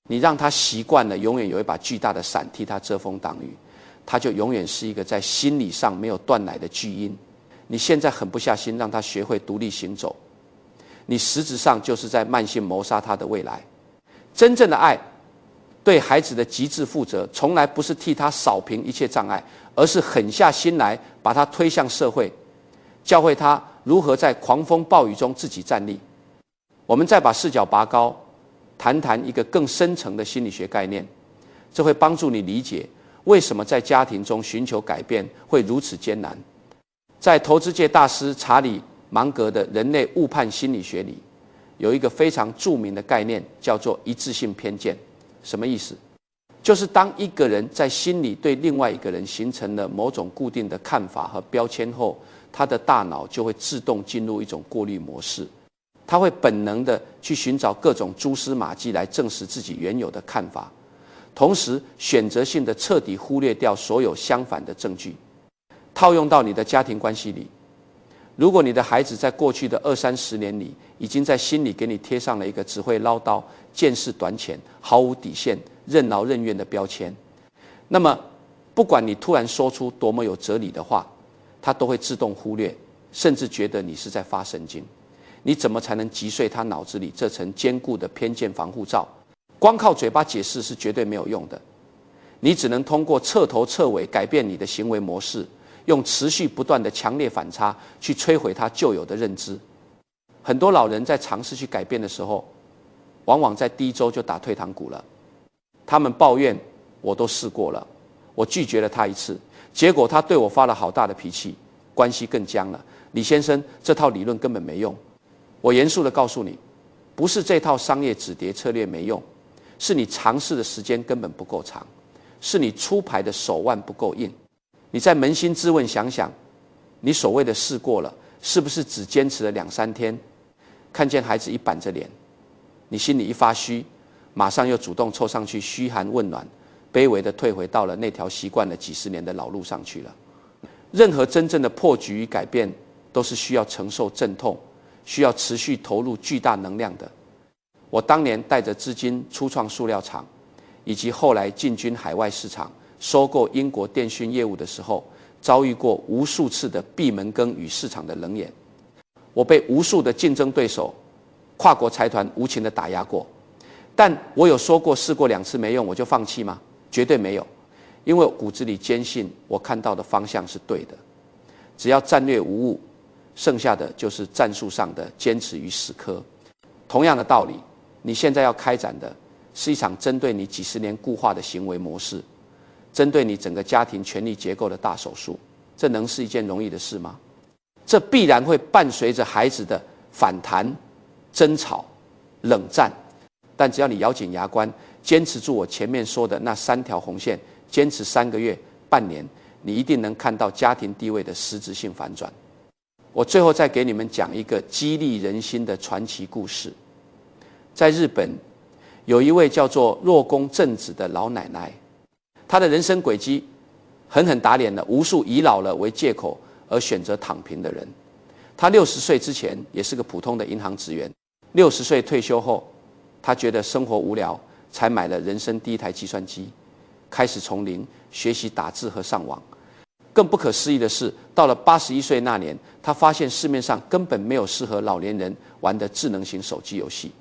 你让他习惯了，永远有一把巨大的伞替他遮风挡雨，他就永远是一个在心理上没有断奶的巨婴。你现在狠不下心让他学会独立行走，你实质上就是在慢性谋杀他的未来。真正的爱，对孩子的极致负责，从来不是替他扫平一切障碍，而是狠下心来把他推向社会，教会他如何在狂风暴雨中自己站立。我们再把视角拔高，谈谈一个更深层的心理学概念，这会帮助你理解为什么在家庭中寻求改变会如此艰难。在投资界大师查理·芒格的人类误判心理学里，有一个非常著名的概念，叫做一致性偏见。什么意思？就是当一个人在心里对另外一个人形成了某种固定的看法和标签后，他的大脑就会自动进入一种过滤模式，他会本能地去寻找各种蛛丝马迹来证实自己原有的看法，同时选择性地彻底忽略掉所有相反的证据。套用到你的家庭关系里，如果你的孩子在过去的20-30年里已经在心里给你贴上了一个只会唠叨、见识短浅、毫无底线、任劳任怨的标签，那么不管你突然说出多么有哲理的话，他都会自动忽略，甚至觉得你是在发神经。你怎么才能击碎他脑子里这层坚固的偏见防护罩？光靠嘴巴解释是绝对没有用的，你只能通过彻头彻尾改变你的行为模式，用持续不断的强烈反差去摧毁他旧有的认知。很多老人在尝试去改变的时候，往往在第一周就打退堂鼓了。他们抱怨我都试过了，我拒绝了他一次，结果他对我发了好大的脾气，关系更僵了。李先生，这套理论根本没用。我严肃地告诉你，不是这套商业止跌策略没用，是你尝试的时间根本不够长，是你出牌的手腕不够硬。你再扪心自问想想，你所谓的试过了，是不是只坚持了2、3天，看见孩子一板着脸，你心里一发虚，马上又主动凑上去嘘寒问暖，卑微地退回到了那条习惯了几十年的老路上去了。任何真正的破局与改变，都是需要承受阵痛，需要持续投入巨大能量的。我当年带着资金初创塑料厂，以及后来进军海外市场，收购英国电讯业务的时候，遭遇过无数次的闭门羹与市场的冷眼。我被无数的竞争对手、跨国财团无情的打压过，但我有说过试过2次没用我就放弃吗？绝对没有，因为骨子里坚信我看到的方向是对的。只要战略无误，剩下的就是战术上的坚持与死磕。同样的道理，你现在要开展的是一场针对你几十年固化的行为模式，针对你整个家庭权力结构的大手术，这能是一件容易的事吗？这必然会伴随着孩子的反弹、争吵、冷战。但只要你咬紧牙关，坚持住我前面说的那3条红线，坚持3个月、半年，你一定能看到家庭地位的实质性反转。我最后再给你们讲一个激励人心的传奇故事。在日本，有一位叫做若宫正子的老奶奶，她的人生轨迹狠狠打脸了无数以老了为借口而选择躺平的人。她60岁之前也是个普通的银行职员，60岁退休后，她觉得生活无聊，才买了人生第一台计算机，开始从零学习打字和上网。更不可思议的是，到了81岁那年，她发现市面上根本没有适合老年人玩的智能型手机游戏。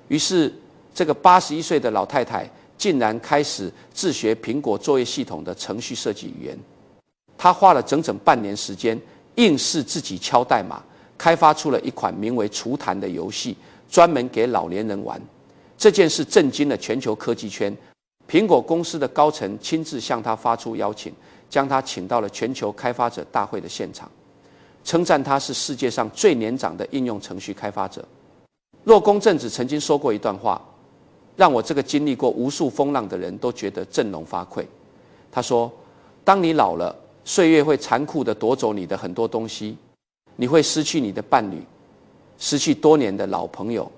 于是这个81岁的老太太竟然开始自学苹果作业系统的程序设计语言。她花了整整半年时间，硬是自己敲代码，开发出了一款名为厨坛的游戏，专门给老年人玩。这件事震惊了全球科技圈，苹果公司的高层亲自向她发出邀请，将她请到了全球开发者大会的现场，称赞她是世界上最年长的应用程序开发者。若宫正子曾经说过一段话，让我这个经历过无数风浪的人都觉得振聋发聩。他说，当你老了，岁月会残酷地夺走你的很多东西，你会失去你的伴侣，失去多年的老朋友，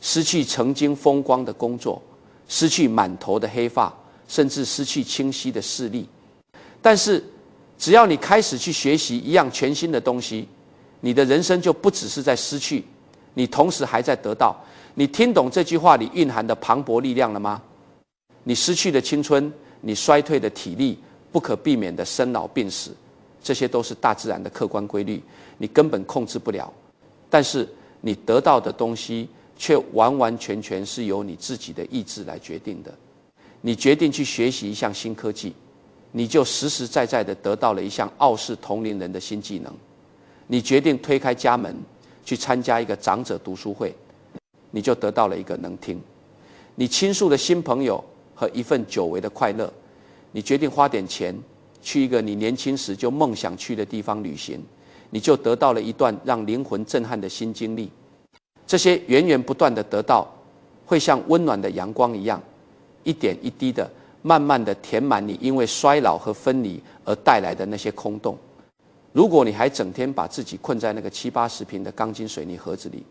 失去曾经风光的工作，失去满头的黑发，甚至失去清晰的视力。但是只要你开始去学习一样全新的东西，你的人生就不只是在失去，你同时还在得到。你听懂这句话里蕴含的磅礴力量了吗？你失去的青春，你衰退的体力，不可避免的生老病死，这些都是大自然的客观规律，你根本控制不了。但是你得到的东西却完完全全是由你自己的意志来决定的。你决定去学习一项新科技，你就实实在在地得到了一项傲视同龄人的新技能。你决定推开家门去参加一个长者读书会，你就得到了一个能听。你倾诉的新朋友和一份久违的快乐，你决定花点钱去一个你年轻时就梦想去的地方旅行，你就得到了一段让灵魂震撼的新经历。这些源源不断的得到，会像温暖的阳光一样，一点一滴的慢慢的填满你因为衰老和分离而带来的那些空洞。如果你还整天把自己困在那个70、80平的钢筋水泥盒子里，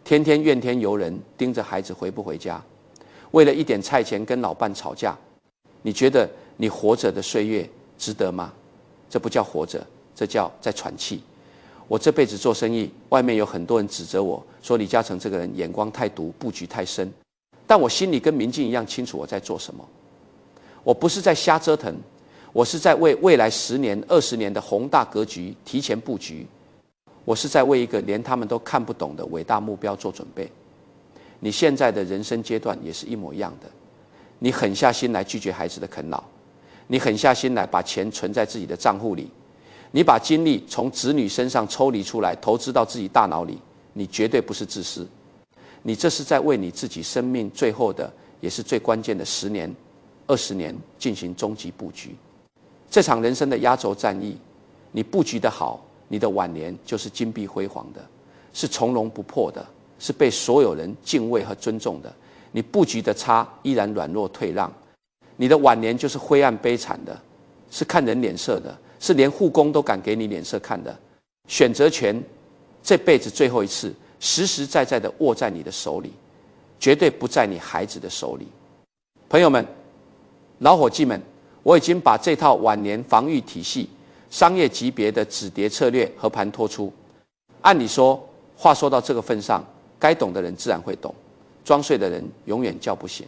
天天怨天尤人，盯着孩子回不回家，为了一点菜钱跟老伴吵架，你觉得你活着的岁月值得吗？这不叫活着，这叫在喘气。我这辈子做生意，外面有很多人指责我说李嘉诚这个人眼光太毒，布局太深，但我心里跟明镜一样清楚我在做什么。我不是在瞎折腾，我是在为未来10年、20年的宏大格局提前布局。我是在为一个连他们都看不懂的伟大目标做准备。你现在的人生阶段也是一模一样的。你狠下心来拒绝孩子的啃老，你狠下心来把钱存在自己的账户里，你把精力从子女身上抽离出来，投资到自己大脑里，你绝对不是自私，你这是在为你自己生命最后的也是最关键的10年、20年进行终极布局。这场人生的压轴战役，你布局的好，你的晚年就是金碧辉煌的，是从容不迫的，是被所有人敬畏和尊重的。你布局的差，依然软弱退让，你的晚年就是灰暗悲惨的，是看人脸色的，是连护工都敢给你脸色看的。选择权这辈子最后一次实实在在的握在你的手里，绝对不在你孩子的手里。朋友们，老伙计们，我已经把这套晚年防御体系、商业级别的止跌策略和盘托出。按理说，话说到这个份上，该懂的人自然会懂，装睡的人永远叫不醒。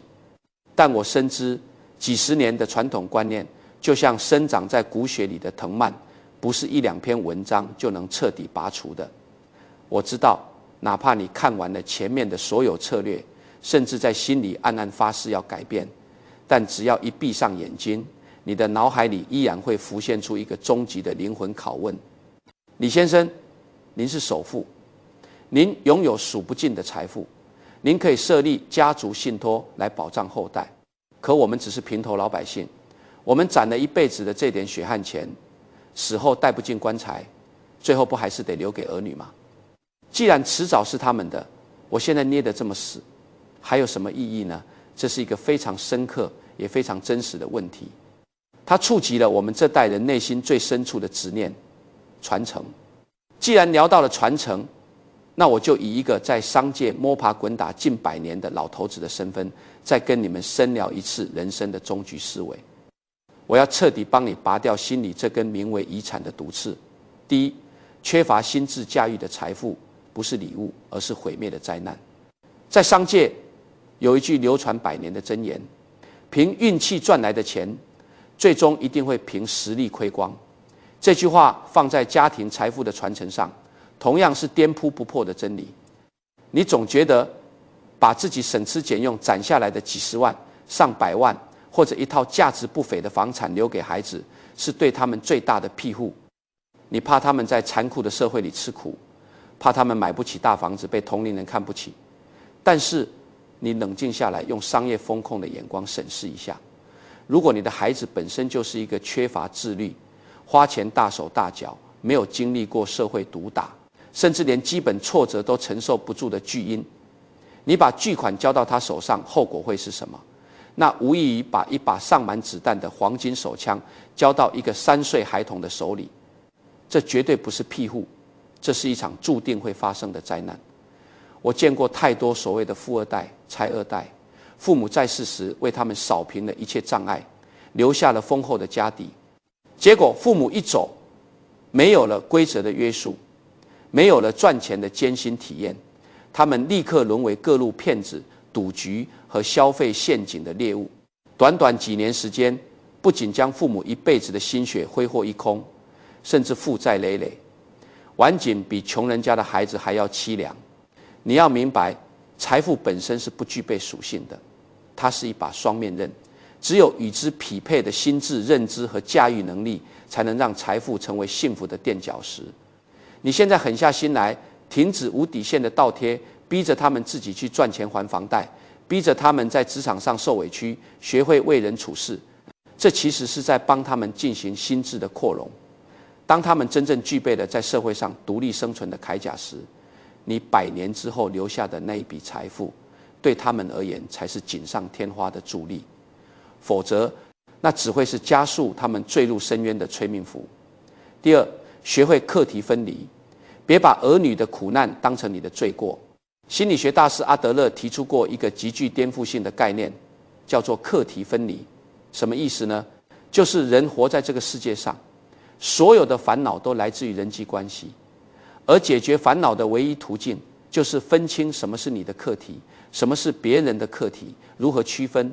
但我深知，几十年的传统观念，就像生长在骨血里的藤蔓，不是1、2篇文章就能彻底拔除的。我知道，哪怕你看完了前面的所有策略，甚至在心里暗暗发誓要改变，但只要一闭上眼睛，你的脑海里依然会浮现出一个终极的灵魂拷问：李先生，您是首富，您拥有数不尽的财富，您可以设立家族信托来保障后代，可我们只是平头老百姓，我们攒了一辈子的这点血汗钱，死后带不进棺材，最后不还是得留给儿女吗？既然迟早是他们的，我现在捏得这么死，还有什么意义呢？这是一个非常深刻也非常真实的问题，它触及了我们这代人内心最深处的执念——传承。既然聊到了传承，那我就以一个在商界摸爬滚打近100年的老头子的身份，再跟你们深聊一次人生的终局思维。我要彻底帮你拔掉心里这根名为遗产的毒刺。第一，缺乏心智驾驭的财富不是礼物，而是毁灭的灾难。在商界有一句流传100年的箴言：凭运气赚来的钱，最终一定会凭实力亏光。这句话放在家庭财富的传承上，同样是颠扑不破的真理。你总觉得把自己省吃俭用攒下来的几十万、上百万，或者一套价值不菲的房产留给孩子，是对他们最大的庇护。你怕他们在残酷的社会里吃苦，怕他们买不起大房子，被同龄人看不起。但是你冷静下来，用商业风控的眼光审视一下，如果你的孩子本身就是一个缺乏自律、花钱大手大脚、没有经历过社会毒打，甚至连基本挫折都承受不住的巨婴，你把巨款交到他手上，后果会是什么？那无异于把一把上满子弹的黄金手枪交到一个3岁孩童的手里。这绝对不是庇护，这是一场注定会发生的灾难。我见过太多所谓的富二代、拆二代，父母在世时为他们扫平了一切障碍，留下了丰厚的家底，结果父母一走，没有了规则的约束，没有了赚钱的艰辛体验，他们立刻沦为各路骗子、赌局和消费陷阱的猎物。短短几年时间，不仅将父母一辈子的心血挥霍一空，甚至负债累累，晚景比穷人家的孩子还要凄凉。你要明白，财富本身是不具备属性的，它是一把双面刃，只有与之匹配的心智、认知和驾驭能力，才能让财富成为幸福的垫脚石。你现在狠下心来，停止无底线的倒贴，逼着他们自己去赚钱还房贷，逼着他们在职场上受委屈，学会为人处事，这其实是在帮他们进行心智的扩容。当他们真正具备了在社会上独立生存的铠甲时，你100年之后留下的那一笔财富，对他们而言才是锦上添花的助力，否则那只会是加速他们坠入深渊的催命符。第二，学会课题分离，别把儿女的苦难当成你的罪过。心理学大师阿德勒提出过一个极具颠覆性的概念，叫做课题分离。什么意思呢？就是人活在这个世界上，所有的烦恼都来自于人际关系，而解决烦恼的唯一途径就是分清什么是你的课题，什么是别人的课题，如何区分。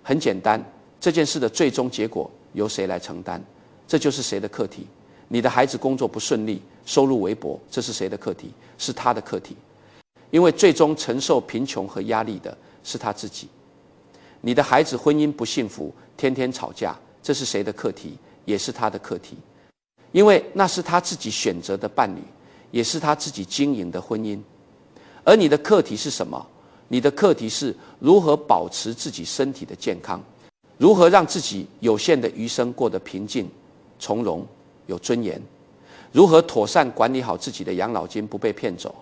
很简单，这件事的最终结果由谁来承担，这就是谁的课题。你的孩子工作不顺利，收入微薄，这是谁的课题？是他的课题，因为最终承受贫穷和压力的是他自己。你的孩子婚姻不幸福，天天吵架，这是谁的课题？也是他的课题，因为那是他自己选择的伴侣，也是他自己经营的婚姻。而你的课题是什么？你的课题是如何保持自己身体的健康，如何让自己有限的余生过得平静、从容、有尊严，如何妥善管理好自己的养老金不被骗走。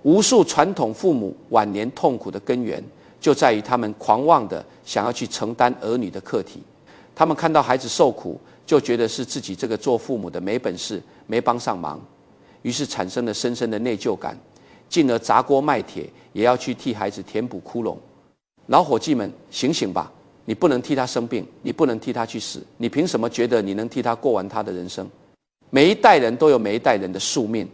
无数传统父母晚年痛苦的根源，就在于他们狂妄地想要去承担儿女的课题。他们看到孩子受苦，就觉得是自己这个做父母的没本事，没帮上忙，于是产生了深深的内疚感，进而砸锅卖铁，也要去替孩子填补窟窿。老伙计们，醒醒吧！你不能替他生病，你不能替他去死，你凭什么觉得你能替他过完他的人生？每一代人都有每一代人的宿命，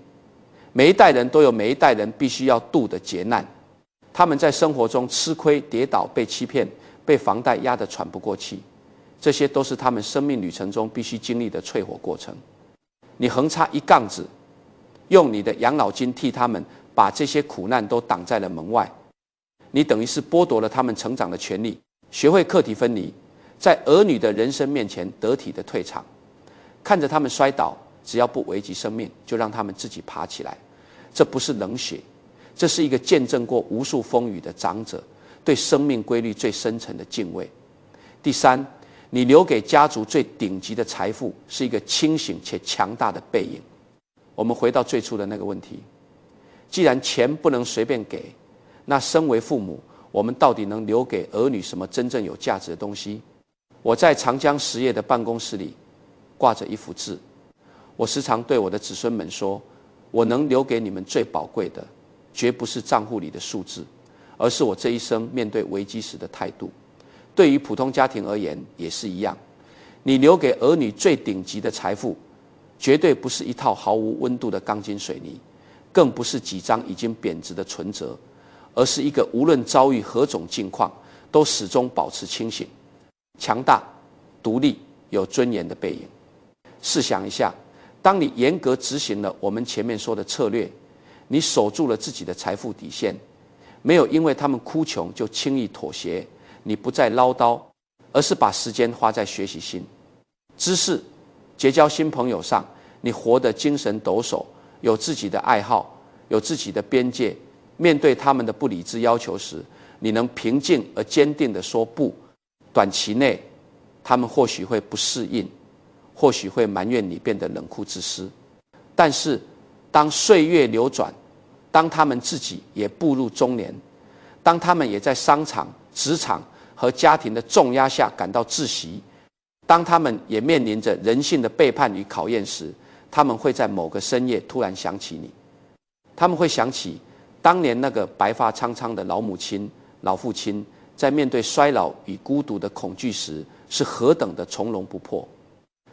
每一代人都有每一代人必须要度的劫难。他们在生活中吃亏、跌倒、被欺骗、被房贷压得喘不过气，这些都是他们生命旅程中必须经历的淬火过程。你横插一杠子，用你的养老金替他们把这些苦难都挡在了门外，你等于是剥夺了他们成长的权利。学会课题分离，在儿女的人生面前得体的退场，看着他们摔倒，只要不危及生命，就让他们自己爬起来。这不是冷血，这是一个见证过无数风雨的长者对生命规律最深沉的敬畏。第三，你留给家族最顶级的财富是一个清醒且强大的背影。我们回到最初的那个问题，既然钱不能随便给，那身为父母，我们到底能留给儿女什么真正有价值的东西？我在长江实业的办公室里挂着一幅字，我时常对我的子孙们说，我能留给你们最宝贵的，绝不是账户里的数字，而是我这一生面对危机时的态度。对于普通家庭而言也是一样，你留给儿女最顶级的财富，绝对不是一套毫无温度的钢筋水泥，更不是几张已经贬值的存折，而是一个无论遭遇何种境况都始终保持清醒、强大、独立、有尊严的背影。试想一下，当你严格执行了我们前面说的策略，你守住了自己的财富底线，没有因为他们哭穷就轻易妥协，你不再唠叨，而是把时间花在学习新知识、结交新朋友上，你活得精神抖擞，有自己的爱好，有自己的边界。面对他们的不理智要求时，你能平静而坚定地说不。短期内，他们或许会不适应，或许会埋怨你变得冷酷自私。但是，当岁月流转，当他们自己也步入中年，当他们也在商场、职场和家庭的重压下感到窒息，当他们也面临着人性的背叛与考验时，他们会在某个深夜突然想起你。他们会想起当年那个白发苍苍的老母亲、老父亲，在面对衰老与孤独的恐惧时，是何等的从容不迫。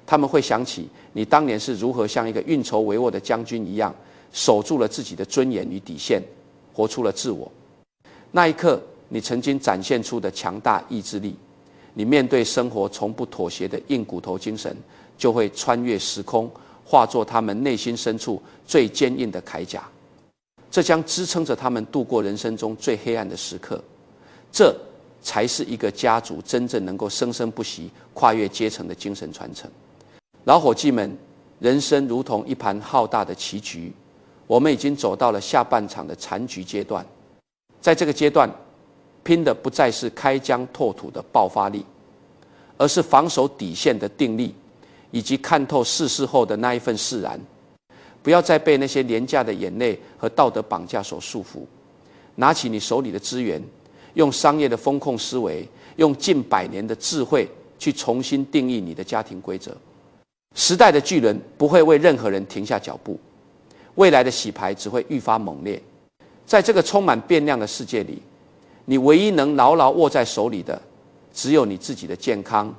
他们会想起你当年是如何像一个运筹帷幄的将军一样，守住了自己的尊严与底线，活出了自我。那一刻，你曾经展现出的强大意志力，你面对生活从不妥协的硬骨头精神，就会穿越时空，化作他们内心深处最坚硬的铠甲。这将支撑着他们度过人生中最黑暗的时刻。这才是一个家族真正能够生生不息、跨越阶层的精神传承。老伙计们，人生如同一盘浩大的棋局，我们已经走到了下半场的残局阶段。在这个阶段，拼的不再是开疆拓土的爆发力，而是防守底线的定力，以及看透世事后的那一份释然。不要再被那些廉价的眼泪和道德绑架所束缚，拿起你手里的资源，用商业的风控思维，用近100年的智慧去重新定义你的家庭规则。时代的巨人不会为任何人停下脚步，未来的洗牌只会愈发猛烈。在这个充满变量的世界里，你唯一能牢牢握在手里的，只有你自己的健康、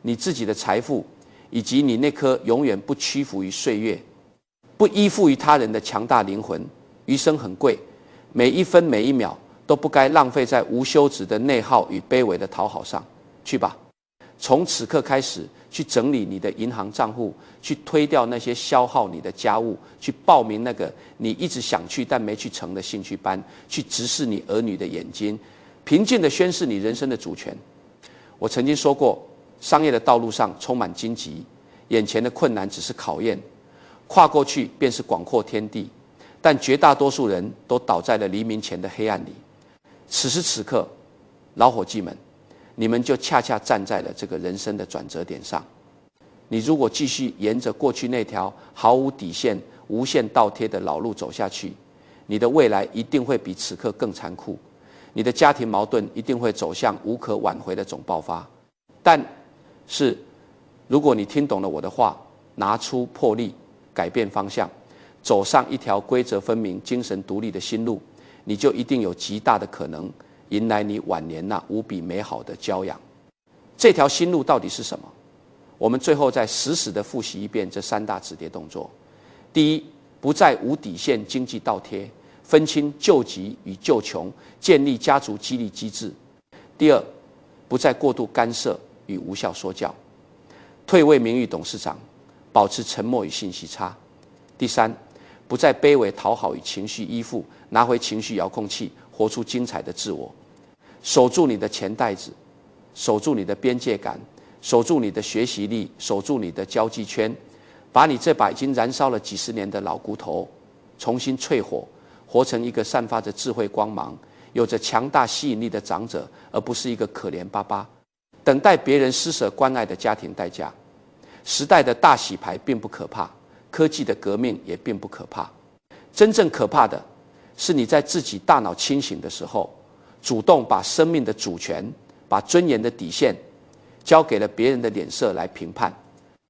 你自己的财富，以及你那颗永远不屈服于岁月、不依附于他人的强大灵魂。余生很贵，每一分每一秒都不该浪费在无休止的内耗与卑微的讨好上。去吧，从此刻开始，去整理你的银行账户，去推掉那些消耗你的家务，去报名那个你一直想去但没去成的兴趣班，去直视你儿女的眼睛，平静地宣示你人生的主权。我曾经说过，商业的道路上充满荆棘，眼前的困难只是考验，跨过去便是广阔天地，但绝大多数人都倒在了黎明前的黑暗里。此时此刻，老伙计们，你们就恰恰站在了这个人生的转折点上。你如果继续沿着过去那条毫无底线、无限倒贴的老路走下去，你的未来一定会比此刻更残酷，你的家庭矛盾一定会走向无可挽回的总爆发。但是，如果你听懂了我的话，拿出魄力，改变方向，走上一条规则分明、精神独立的新路，你就一定有极大的可能迎来你晚年那无比美好的骄阳。这条新路到底是什么？我们最后再死死地复习一遍这3大止跌动作。第一，不再无底线经济倒贴，分清救急与救穷，建立家族激励机制。第二，不再过度干涉与无效说教，退位名誉董事长，保持沉默与信息差。第三，不再卑微讨好与情绪依附，拿回情绪遥控器，活出精彩的自我。守住你的钱袋子，守住你的边界感，守住你的学习力，守住你的交际圈，把你这把已经燃烧了几十年的老骨头重新淬火，活成一个散发着智慧光芒、有着强大吸引力的长者，而不是一个可怜巴巴等待别人施舍关爱的家庭代价。时代的大洗牌并不可怕，科技的革命也并不可怕，真正可怕的是你在自己大脑清醒的时候，主动把生命的主权、把尊严的底线交给了别人的脸色来评判。